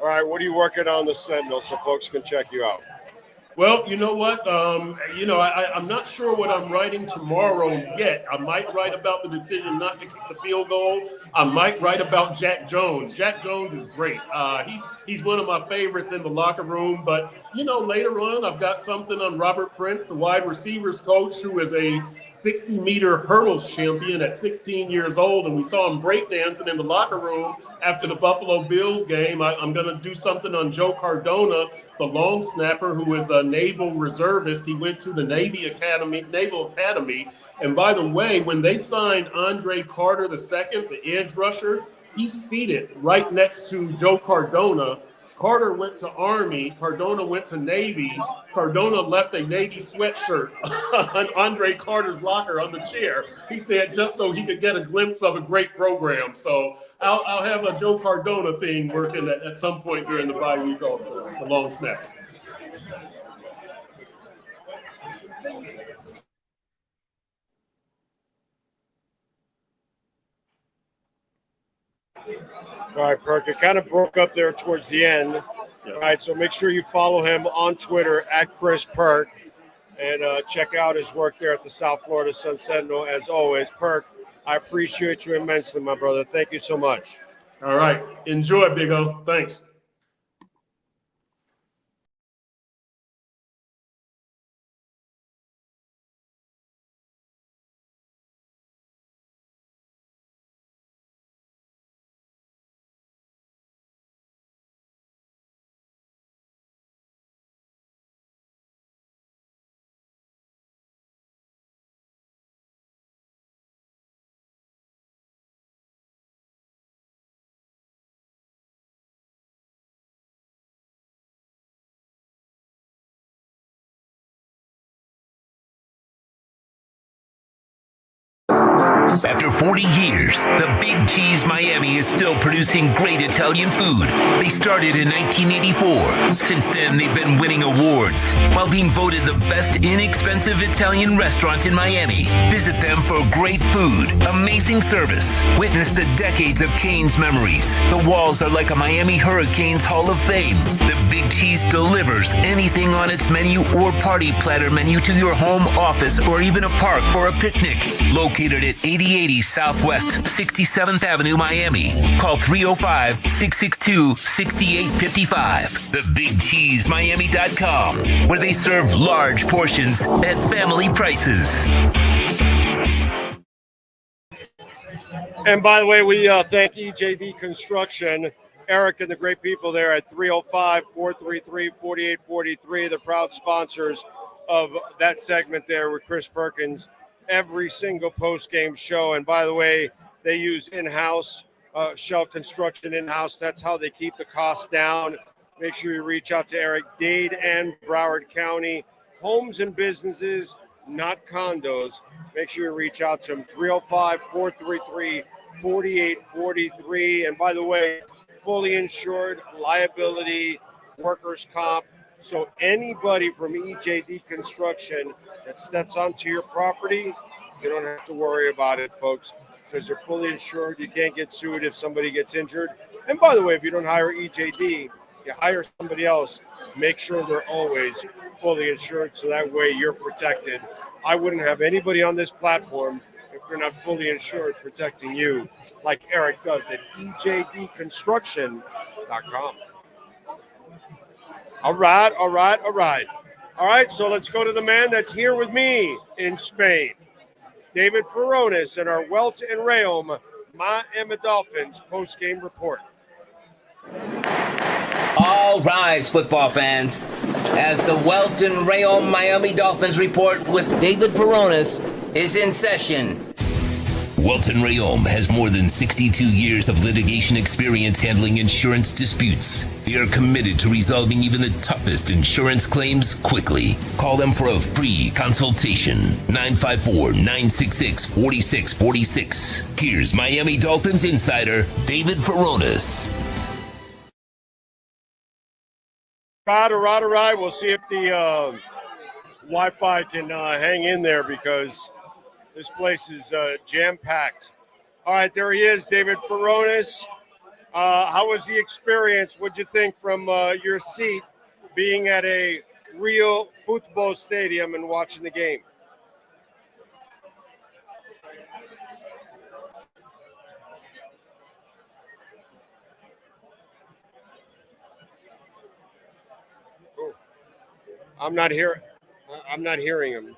All right, what are you working on the Sentinel so folks can check you out? Well, you know what? I'm not sure what I'm writing tomorrow yet. I might write about the decision not to kick the field goal. I might write about Jack Jones. Jack Jones is great. He's one of my favorites in the locker room. But, later on, I've got something on Robert Prince, the wide receivers coach, who is a 60-meter hurdles champion at 16 years old. And we saw him breakdancing in the locker room after the Buffalo Bills game. I'm going to do something on Joe Cardona, the long snapper, who is a naval reservist. He went to the Naval Academy. And by the way, when they signed Andre Carter II, the edge rusher, he's seated right next to Joe Cardona, Carter went to Army. Cardona went to Navy. Cardona left a Navy sweatshirt on Andre Carter's locker on the chair. He said just so he could get a glimpse of a great program. So I'll have a Joe Cardona thing working at some point during the bye week also, the long snap. All right, Perk, it kind of broke up there towards the end. All right, so make sure you follow him on Twitter at Chris Perk and check out his work there at the South Florida Sun Sentinel. As always, Perk, I appreciate you immensely, my brother. Thank you so much. All right. Enjoy, Big O. Thanks. After 40 years, the Big Cheese Miami is still producing great Italian food. They started in 1984. Since then, they've been winning awards while being voted the best inexpensive Italian restaurant in Miami. Visit them for great food, amazing service. Witness the decades of Cane's memories. The walls are like a Miami Hurricanes Hall of Fame. The Big Cheese delivers anything on its menu or party platter menu to your home, office, or even a park for a picnic. Located at 8080 Southwest 67th Avenue, Miami. Call 305-662-6855. TheBigCheeseMiami.com, where they serve large portions at family prices. And by the way, we thank EJD Construction, Eric and the great people there at 305-433-4843, the proud sponsors of that segment there with Chris Perkins every single post-game show. And by the way, they use in-house shell construction in-house. That's how they keep the costs down. Make sure you reach out to Eric. Dade and Broward County, homes and businesses, not condos. Make sure you reach out to him, 305-433-4843. And by the way, fully insured, liability, workers' comp. So anybody from EJD Construction that steps onto your property, you don't have to worry about it, folks, because they're fully insured. You can't get sued if somebody gets injured. And by the way, if you don't hire EJD, you hire somebody else, make sure they're always fully insured so that way you're protected. I wouldn't have anybody on this platform if they're not fully insured protecting you like Eric does at ejdconstruction.com. All right. All right, so let's go to the man that's here with me in Spain, David Furones, and our Welt and Realm Miami Dolphins post-game report. All rise, football fans, as the Welt and Realm Miami Dolphins report with David Furones is in session. Welton Rayom has more than 62 years of litigation experience handling insurance disputes. They are committed to resolving even the toughest insurance claims quickly. Call them for a free consultation. 954-966-4646. Here's Miami Dolphins insider David Furones. All right. We'll see if the Wi-Fi can hang in there because this place is jam-packed. All right, there he is, David Furones. How was the experience? What'd you think from your seat being at a real football stadium and watching the game? Oh, I'm not hearing him.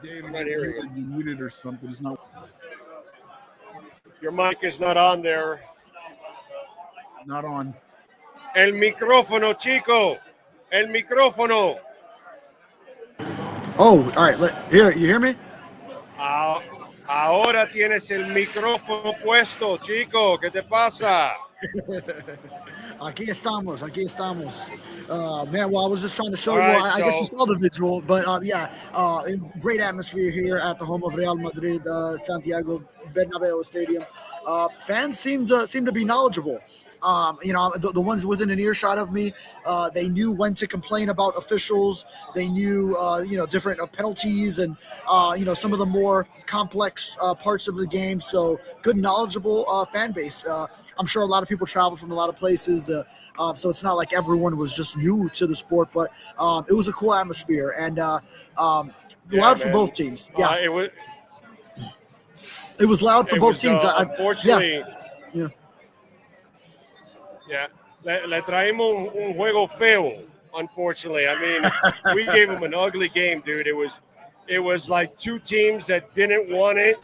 David, I'm not hearing him. You muted or something. It's not. Your mic is not on there. Not on. El micrófono, chico. El micrófono. Oh, all right. Here, you hear me? Ahora tienes el micrófono puesto, chico. ¿Qué te pasa? Aquí estamos. Man, well, I was just trying to show All you. right, I guess you so- saw the visual, but great atmosphere here at the home of Real Madrid, Santiago Bernabeu Stadium. Fans seem to be knowledgeable. The ones within an earshot of me, they knew when to complain about officials. They knew, different penalties and, some of the more complex parts of the game. So good, knowledgeable fan base. I'm sure a lot of people travel from a lot of places. So it's not like everyone was just new to the sport, but it was a cool atmosphere and loud for both teams. Yeah. It was loud for both teams. Unfortunately, yeah. Yeah, le traemos un juego feo, unfortunately. I mean, we gave them an ugly game, dude. It was like two teams that didn't want it,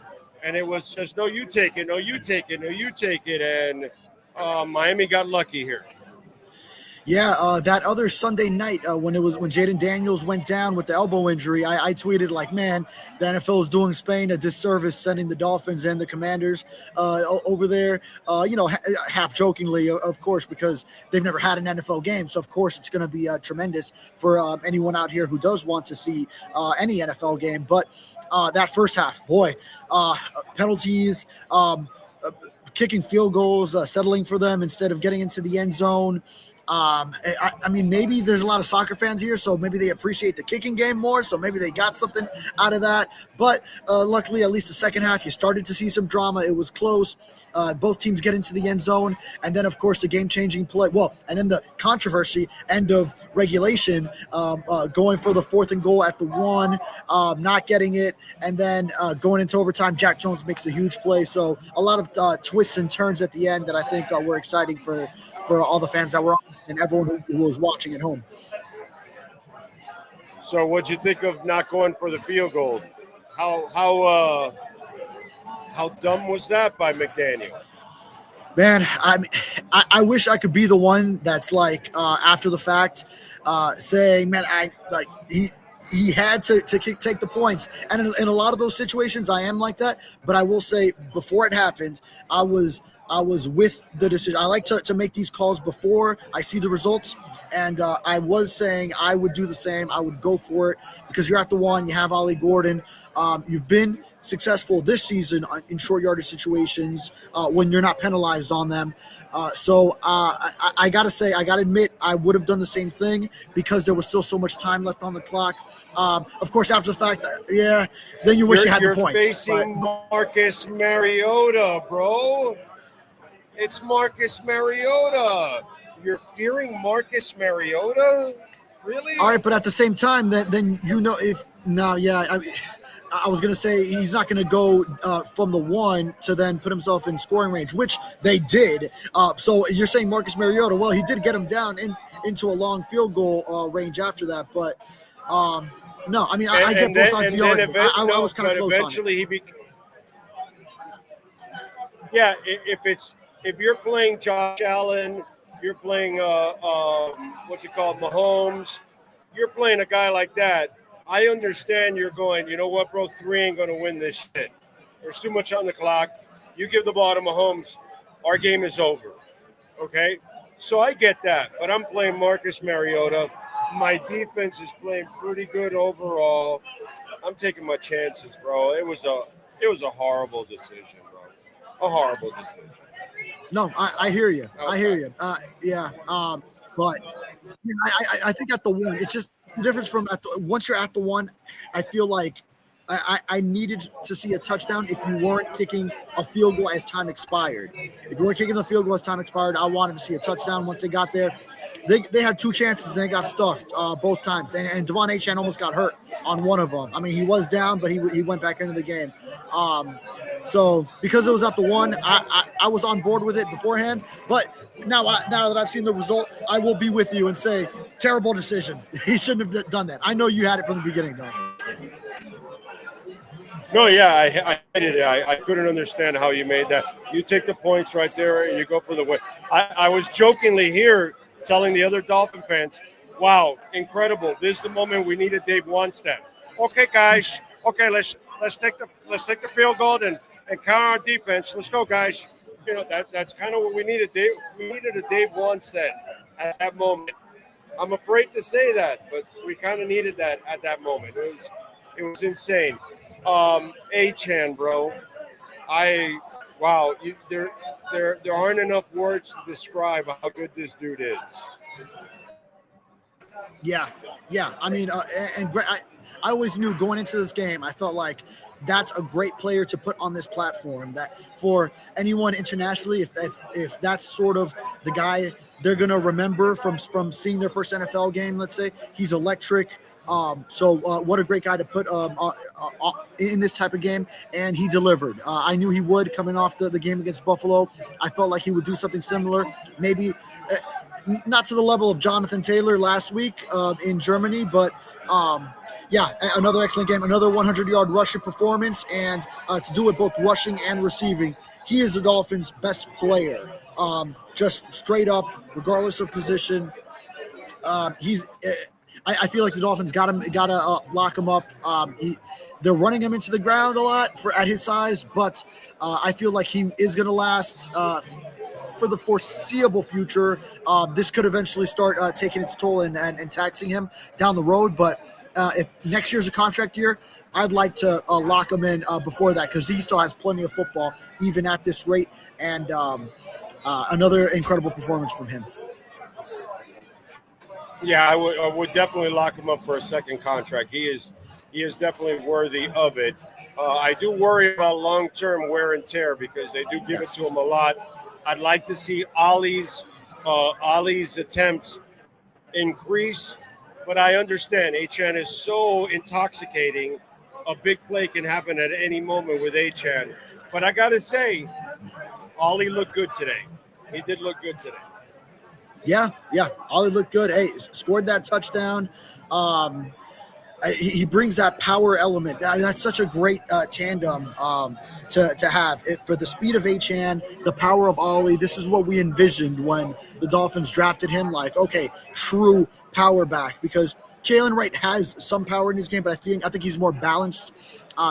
and it was just, no, you take it, no, you take it, no, you take it, and Miami got lucky here. Yeah, that other Sunday night when Jaden Daniels went down with the elbow injury, I tweeted like, man, the NFL is doing Spain a disservice sending the Dolphins and the Commanders over there, half jokingly, of course, because they've never had an NFL game. So, of course, it's going to be tremendous for anyone out here who does want to see any NFL game. But that first half, boy, penalties, kicking field goals, settling for them instead of getting into the end zone. I mean, maybe there's a lot of soccer fans here, so maybe they appreciate the kicking game more, so maybe they got something out of that. But luckily, at least the second half, you started to see some drama. It was close. Both teams get into the end zone, and then, of course, the game-changing play. Well, and then the controversy, end of regulation, going for the 4th and goal at the 1, not getting it, and then going into overtime, Jack Jones makes a huge play. So a lot of twists and turns at the end that I think were exciting for all the fans that were on and everyone who was watching at home. So what'd you think of not going for the field goal? How dumb was that by McDaniel? Man, I wish I could be the one that's like after the fact saying, man, he had to take the points. And in a lot of those situations, I am like that. But I will say, before it happened, I was with the decision. I like to make these calls before I see the results. And I was saying I would do the same. I would go for it because you're at the 1. You have Ollie Gordon. You've been successful this season in short yardage situations when you're not penalized on them. So I got to admit, I would have done the same thing because there was still so much time left on the clock. Of course, after the fact, then you wish you had the points. You're facing Marcus Mariota, bro. It's Marcus Mariota. You're fearing Marcus Mariota? Really? All right, but at the same time, then I was going to say he's not going to go from the 1 to then put himself in scoring range, which they did. So you're saying Marcus Mariota, well, he did get him down into a long field goal range after that. But, no, I mean, I get both sides of the argument. I was kind of close eventually on it. If you're playing Josh Allen, you're playing Mahomes, you're playing a guy like that, I understand you're going, you know what, bro, 3 ain't going to win this shit. There's too much on the clock. You give the ball to Mahomes, our game is over, okay? So I get that, but I'm playing Marcus Mariota. My defense is playing pretty good overall. I'm taking my chances, bro. It was a horrible decision, bro. A horrible decision. No, I hear you. Okay. I hear you. But I think at the 1, it's just the difference from once you're at the 1, I feel like I needed to see a touchdown if you weren't kicking a field goal as time expired. If you weren't kicking the field goal as time expired, I wanted to see a touchdown once they got there. They had 2 chances and they got stuffed both times. And Devon Achane almost got hurt on one of them. I mean, he was down, but he went back into the game. So because it was at the 1, I was on board with it beforehand. But now that I've seen the result, I will be with you and say, terrible decision. He shouldn't have done that. I know you had it from the beginning, though. No, yeah, I did. I couldn't understand how you made that. You take the points right there and you go for the win. I was jokingly here telling the other Dolphin fans, wow, incredible. This is the moment we needed Dave Wannstedt. Okay, guys. Okay, let's take the field goal and count our defense. Let's go, guys. that's kind of what we needed. We needed a Dave Wannstedt at that moment. I'm afraid to say that, but we kind of needed that at that moment. It was insane. Achane, bro. There aren't enough words to describe how good this dude is. Yeah. I mean, I always knew going into this game, I felt like that's a great player to put on this platform. That for anyone internationally, if that's sort of the guy they're gonna remember from seeing their first NFL game, let's say, he's electric. So what a great guy to put in this type of game, and he delivered. I knew he would coming off the game against Buffalo. I felt like he would do something similar, maybe. Not to the level of Jonathan Taylor last week in Germany, but another excellent game, another 100-yard rushing performance, and to do it both rushing and receiving. He is the Dolphins' best player, just straight up, regardless of position. I feel like the Dolphins gotta lock him up. They're running him into the ground a lot at his size, but I feel like he is going to last for the foreseeable future. This could eventually start taking its toll and taxing him down the road. But if next year's a contract year, I'd like to lock him in before that, because he still has plenty of football, even at this rate. And another incredible performance from him. Yeah, I would definitely lock him up for a second contract. He is definitely worthy of it. I do worry about long-term wear and tear, because they do give it to him a lot. I'd like to see Ollie's attempts increase, but I understand Achane is so intoxicating. A big play can happen at any moment with Achane. But I got to say, Ollie looked good today. He did look good today. Yeah. Ollie looked good. Hey, scored that touchdown. He brings that power element. That's such a great tandem to have. For the speed of Achane, the power of Ollie, this is what we envisioned when the Dolphins drafted him. Like, okay, true power back, because Jalen Wright has some power in his game, but I think he's more balanced.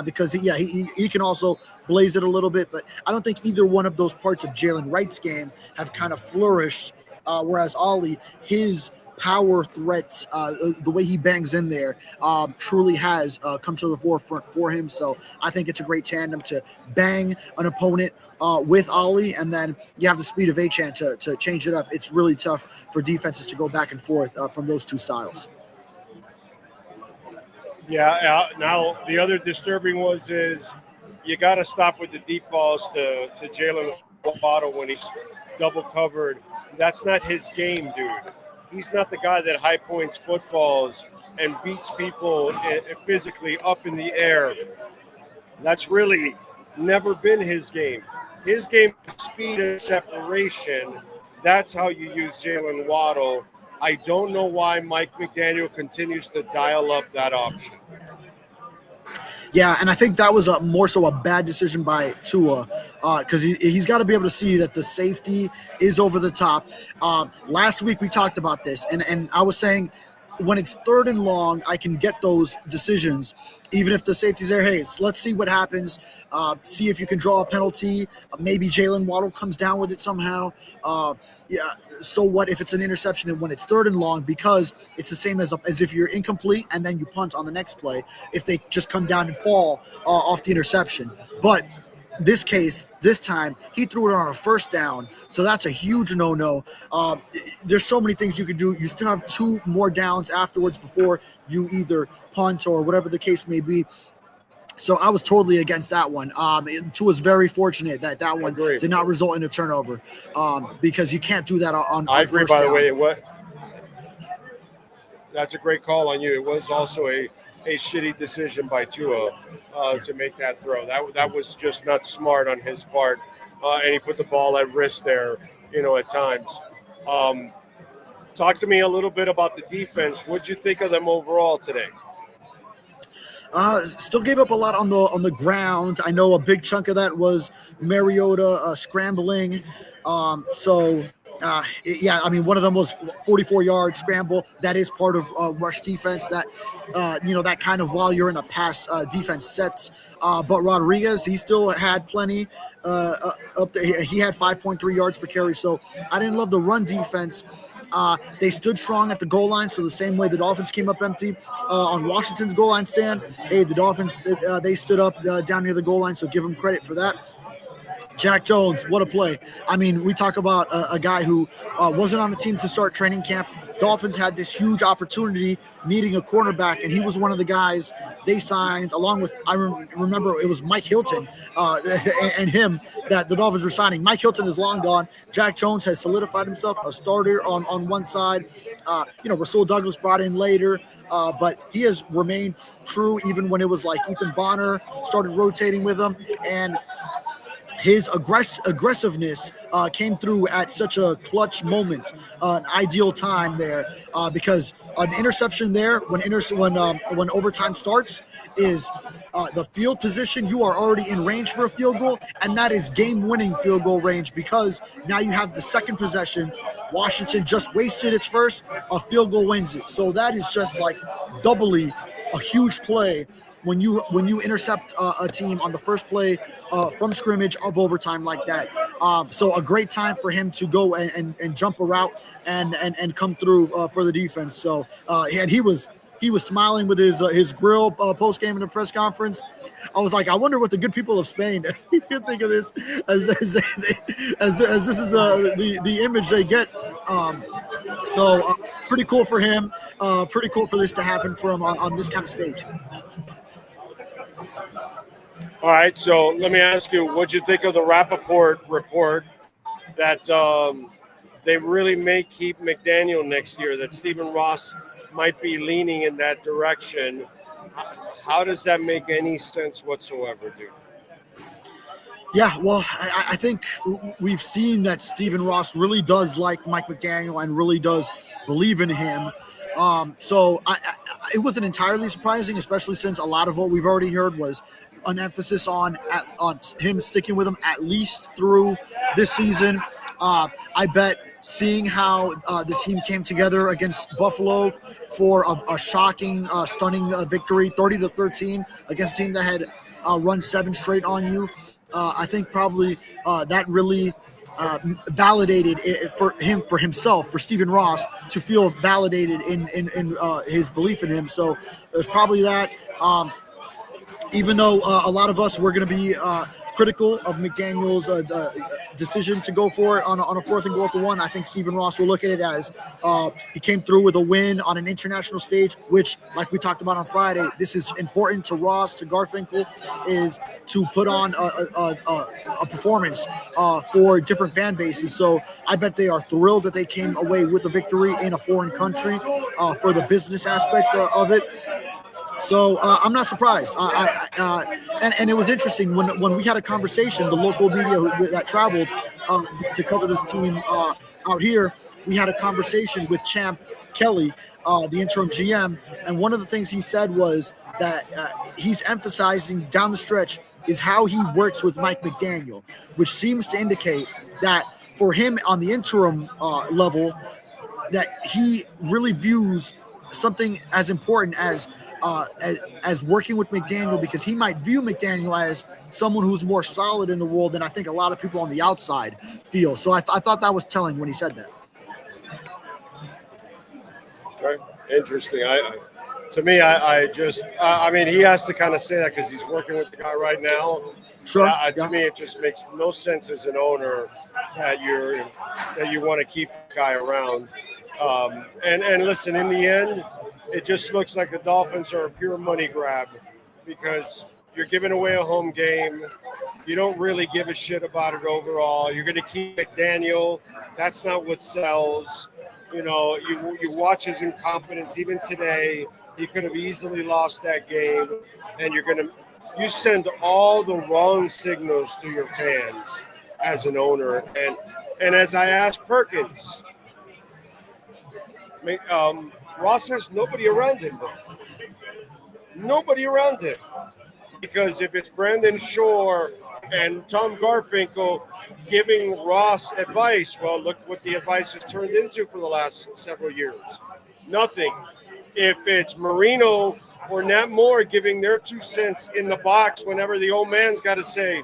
Because he can also blaze it a little bit, but I don't think either one of those parts of Jalen Wright's game have kind of flourished. Whereas Ollie, his power threats, the way he bangs in there, truly has come to the forefront for him. So I think it's a great tandem to bang an opponent with Ollie, and then you have the speed of Achane to change it up. It's really tough for defenses to go back and forth from those two styles. Yeah. Now the other disturbing is you got to stop with the deep balls to Jalen Waddle when he's double covered. That's not his game, dude. He's not the guy that high points footballs and beats people physically up in the air. That's really never been his game. His game is speed and separation. That's how you use Jalen Waddle. I don't know why Mike McDaniel continues to dial up that option. Yeah, and I think that was more so a bad decision by Tua, because he's got to be able to see that the safety is over the top. Last week we talked about this, and I was saying when it's third and long, I can get those decisions, even if the safety's there. Hey, let's see what happens. See if you can draw a penalty. Maybe Jalen Waddle comes down with it somehow. So what if it's an interception and when it's third and long, because it's the same as if you're incomplete and then you punt on the next play, if they just come down and fall off the interception. But this time, he threw it on a first down, so that's a huge no-no. There's so many things you could do. You still have 2 more downs afterwards before you either punt or whatever the case may be. So I was totally against that one. Tua's very fortunate that one did not result in a turnover, because you can't do that on I agree, first by down. the way. That's a great call on you. It was also a shitty decision by Tua to make that throw. That was just not smart on his part, and he put the ball at risk there, at times. Talk to me a little bit about the defense. What'd you think of them overall today? Still gave up a lot on the ground. I know a big chunk of that was Mariota scrambling. So Yeah, I mean, one of them was 44-yard scramble. That is part of rush defense. That that kind of while you're in a pass defense sets. But Rodriguez, he still had plenty up there. He had 5.3 yards per carry. So I didn't love the run defense. They stood strong at the goal line. So the same way the Dolphins came up empty on Washington's goal line stand. Hey, the Dolphins they stood up down near the goal line. So give them credit for that. Jack Jones, what a play. I mean, we talk about a guy who wasn't on the team to start training camp. Dolphins had this huge opportunity needing a cornerback, and he was one of the guys they signed along with, I remember it was Mike Hilton and him that the Dolphins were signing. Mike Hilton is long gone. Jack Jones has solidified himself a starter on one side. Rasul Douglas brought in later, but he has remained true even when it was like Ethan Bonner started rotating with him, and his aggressiveness came through at such a clutch moment, an ideal time there, because an interception there when overtime starts is the field position. You are already in range for a field goal, and that is game-winning field goal range because now you have the second possession. Washington just wasted its first, a field goal wins it. So that is just like doubly a huge play when you intercept a team on the first play from scrimmage of overtime like that. So a great time for him to go and jump a route and come through for the defense. So and he was smiling with his grill post game in the press conference. I was like, I wonder what the good people of Spain think of this as this is the image they get. So pretty cool for him. Pretty cool for this to happen for him on this kind of stage. All right, so let me ask you, what'd you think of the Rappaport report that they really may keep McDaniel next year, that Stephen Ross might be leaning in that direction? How does that make any sense whatsoever, dude? Yeah, well, I think we've seen that Stephen Ross really does like Mike McDaniel and really does believe in him. So it wasn't entirely surprising, especially since a lot of what we've already heard was an emphasis on him sticking with him at least through this season. I bet seeing how the team came together against Buffalo for a shocking, stunning victory, 30-13 against a team that had run 7 straight on you. I think probably that really validated it for himself, for Stephen Ross to feel validated in his belief in him. So there's probably that. Even though a lot of us were going to be critical of McDaniel's decision to go for it on a 4th and goal at the 1, I think Stephen Ross will look at it as he came through with a win on an international stage, which, like we talked about on Friday, this is important to Ross, to Garfinkel, is to put on a performance for different fan bases. So I bet they are thrilled that they came away with a victory in a foreign country for the business aspect of it. So I'm not surprised. And it was interesting when we had a conversation, the local media that traveled to cover this team out here, we had a conversation with Champ Kelly, the interim GM. And one of the things he said was that he's emphasizing down the stretch is how he works with Mike McDaniel, which seems to indicate that for him on the interim level, that he really views something as important as working with McDaniel, because he might view McDaniel as someone who's more solid in the role than I think a lot of people on the outside feel. So I thought that was telling when he said that. Okay, interesting. To me, I mean, he has to kind of say that because he's working with the guy right now. Sure. To me, it just makes no sense as an owner that you want to keep the guy around. And listen, in the end, it just looks like the Dolphins are a pure money grab because you're giving away a home game. You don't really give a shit about it overall. You're going to keep McDaniel. That's not what sells. You know, you watch his incompetence. Even today, he could have easily lost that game. And you send all the wrong signals to your fans as an owner. And as I asked Perkins, Ross has nobody around him, bro. Nobody around him. Because if it's Brandon Shore And Tom Garfinkel giving Ross advice. Well, look what the advice has turned into for the last several years. Nothing. If it's Marino or Nat Moore giving their 2 cents in the box whenever the old man's got to say.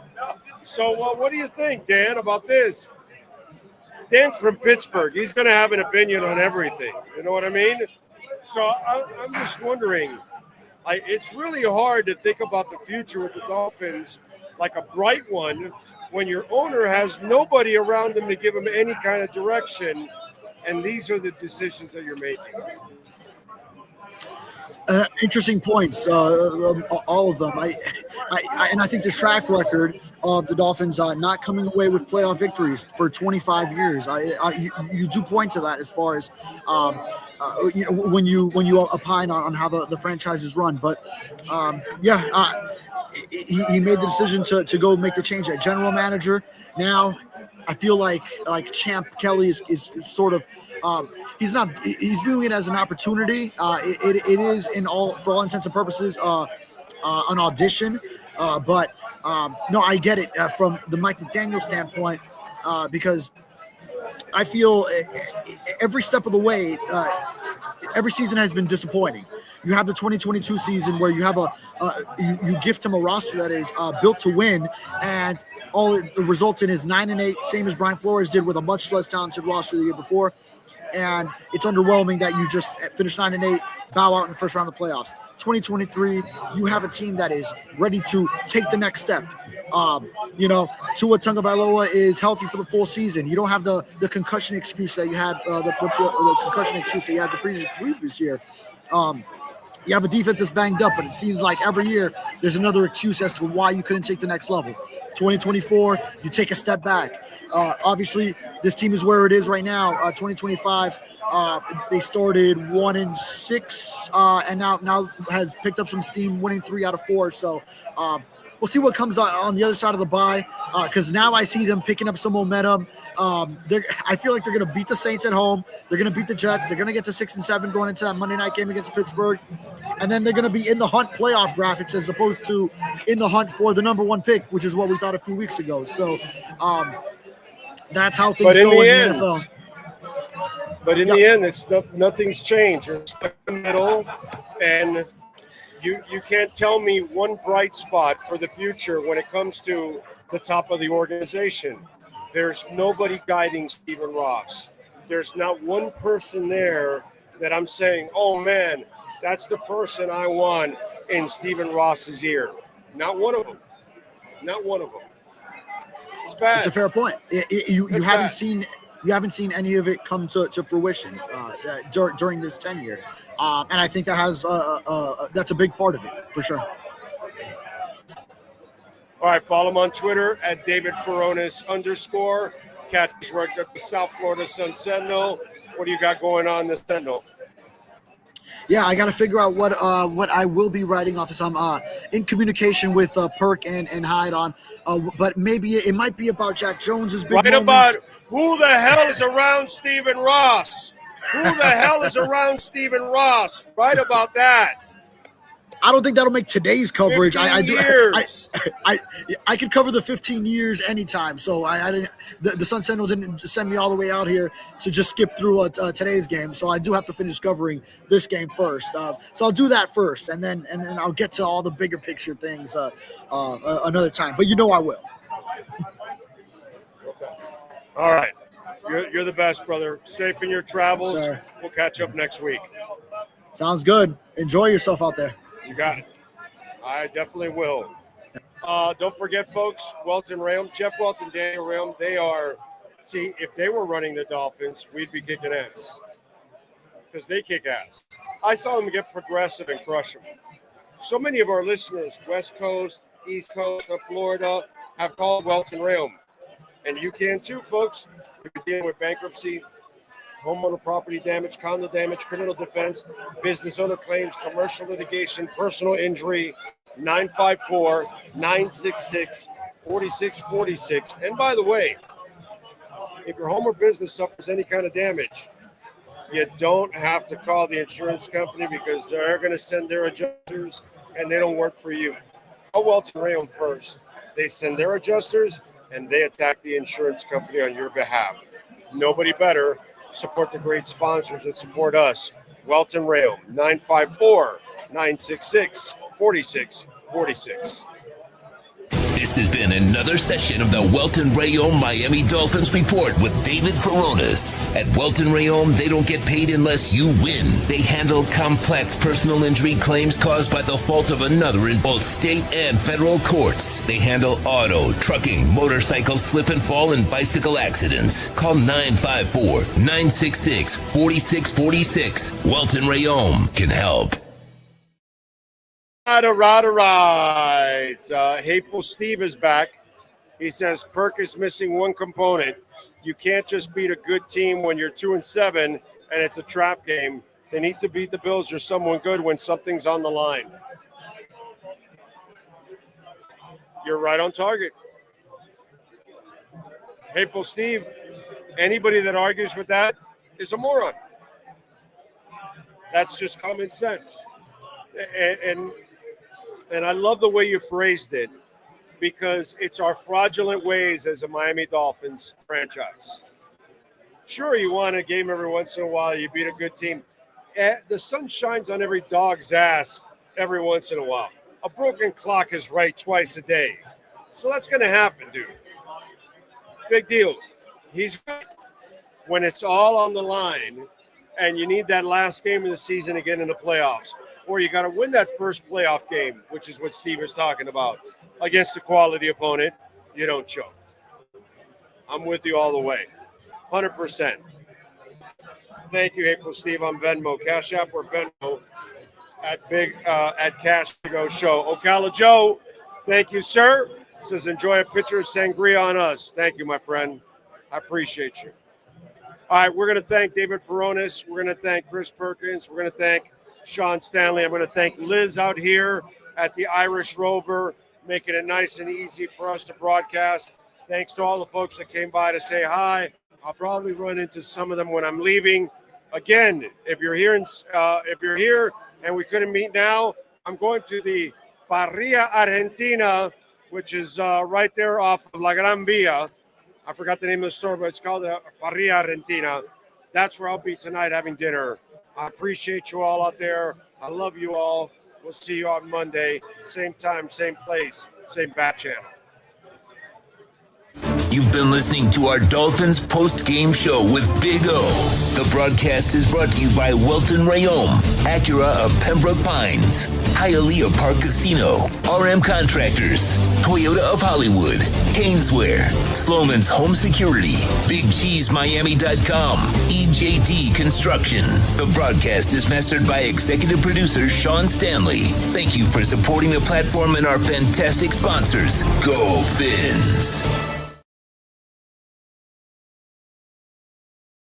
So, what do you think, Dan, about this? Dan's from Pittsburgh. He's going to have an opinion on everything. You know what I mean? So I'm just wondering, it's really hard to think about the future with the Dolphins like a bright one when your owner has nobody around him to give him any kind of direction, and these are the decisions that you're making. Interesting points, all of them. I think the track record of the Dolphins not coming away with playoff victories for 25 years. You do point to that as far as when you opine on how the franchise is run. But he made the decision to go make the change at general manager. Now I feel like Champ Kelly is sort of. He's viewing it as an opportunity. It is for all intents and purposes an audition, but no, I get it from the Mike McDaniel standpoint because I feel every step of the way, every season has been disappointing. You have the 2022 season where you have you gift him a roster that is built to win, and all it results in is 9-8, same as Brian Flores did with a much less talented roster the year before. And it's underwhelming that you just finish 9-8, bow out in the first round of playoffs. 2023, you have a team that is ready to take the next step. Tua Tagovailoa is healthy for the full season. You don't have the concussion excuse that you had, the concussion excuse that you had the previous year. You have a defense that's banged up, but it seems like every year there's another excuse as to why you couldn't take the next level. 2024, you take a step back. Obviously, this team is where it is right now. 2025, they started 1-6, and now has picked up some steam, winning 3 out of 4. So we'll see what comes on the other side of the bye, because now I see them picking up some momentum. I feel like they're going to beat the Saints at home. They're going to beat the Jets. They're going to get to 6-7 going into that Monday night game against Pittsburgh. And then they're going to be in the hunt playoff graphics as opposed to in the hunt for the number 1 pick, which is what we thought a few weeks ago. So that's how things go in the NFL. But in the end, nothing's changed. You're stuck in the middle, and you can't tell me one bright spot for the future when it comes to the top of the organization. There's nobody guiding Stephen Ross. There's not one person there that I'm saying, oh, man, that's the person I want in Stephen Ross's ear. Not one of them. Not one of them. It's bad. It's a fair point. You haven't seen any of it come to fruition during this tenure. And I think that has that's a big part of it, for sure. All right, follow him on Twitter at David Furones _ Catch his work at the South Florida Sun Sentinel. What do you got going on this Sentinel? Yeah, I got to figure out what I will be writing off. I'm in communication with Perk and Hyde on, but maybe it might be about Jack Jones's big moments. About who the hell is around Stephen Ross? Who the hell is around Stephen Ross? Right about that. I don't think that'll make today's coverage. I could cover the 15 years anytime. So I didn't. The Sun Sentinel didn't send me all the way out here to just skip through today's game. So I do have to finish covering this game first. So I'll do that first, and then I'll get to all the bigger picture things another time. But I will. Okay. All right. You're the best, brother. Safe in your travels. Yes, we'll catch up next week. Sounds good. Enjoy yourself out there. You got it. I definitely will. Don't forget, folks, Welton Rayom, Jeff Welton, Daniel Rayom, if they were running the Dolphins, we'd be kicking ass. Because they kick ass. I saw them get progressive and crush them. So many of our listeners, West Coast, East Coast of Florida, have called Welton Rayom. And you can too, folks. You're dealing with bankruptcy, homeowner property damage, condo damage, criminal defense, business owner claims, commercial litigation, personal injury, 954-966-4646. And by the way, if your home or business suffers any kind of damage, you don't have to call the insurance company because they're going to send their adjusters and they don't work for you. Call Welton Rayom first. They send their adjusters, and they attack the insurance company on your behalf. Nobody better. Support the great sponsors that support us. Welton Rail, 954-966-4646. This has been another session of the Welton Rayom Miami Dolphins Report with David Furones. At Welton Rayom, they don't get paid unless you win. They handle complex personal injury claims caused by the fault of another in both state and federal courts. They handle auto, trucking, motorcycle slip and fall, and bicycle accidents. Call 954-966-4646. Welton Rayom can help. Right. Hateful Steve is back. He says Perkins missing one component. You can't just beat a good team when you're 2-7 and it's a trap game. They need to beat the Bills or someone good when something's on the line. You're right on target. Hateful Steve, anybody that argues with that is a moron. That's just common sense. And I love the way you phrased it, because it's our fraudulent ways as a Miami Dolphins franchise. Sure, you won a game every once in a while. You beat a good team. The sun shines on every dog's ass every once in a while. A broken clock is right twice a day. So that's going to happen, dude. Big deal. He's right. When it's all on the line and you need that last game of the season to get in the playoffs, or you got to win that first playoff game, which is what Steve is talking about, against a quality opponent, you don't choke. I'm with you all the way, 100%. Thank you, Hateful Steve. On Venmo, Cash App or Venmo at Cash to Go Show. Ocala Joe, thank you, sir. Says enjoy a pitcher of sangria on us. Thank you, my friend. I appreciate you. All right, we're going to thank David Furones. We're going to thank Chris Perkins. We're going to thank Sean Stanley. I'm going to thank Liz out here at the Irish Rover, making it nice and easy for us to broadcast. Thanks to all the folks that came by to say hi. I'll probably run into some of them when I'm leaving. Again, if you're here and we couldn't meet now, I'm going to the Parrilla Argentina, which is right there off of La Gran Via. I forgot the name of the store, but it's called Parrilla Argentina. That's where I'll be tonight having dinner. I appreciate you all out there. I love you all. We'll see you on Monday. Same time, same place, same bat channel. You've been listening to our Dolphins post-game show with Big O. The broadcast is brought to you by Welton Rayom, Acura of Pembroke Pines, Hialeah Park Casino, RM Contractors, Toyota of Hollywood, Haineswear, Sloman's Home Security, BigCheeseMiami.com, EJD Construction. The broadcast is mastered by executive producer Sean Stanley. Thank you for supporting the platform and our fantastic sponsors. Go Fins!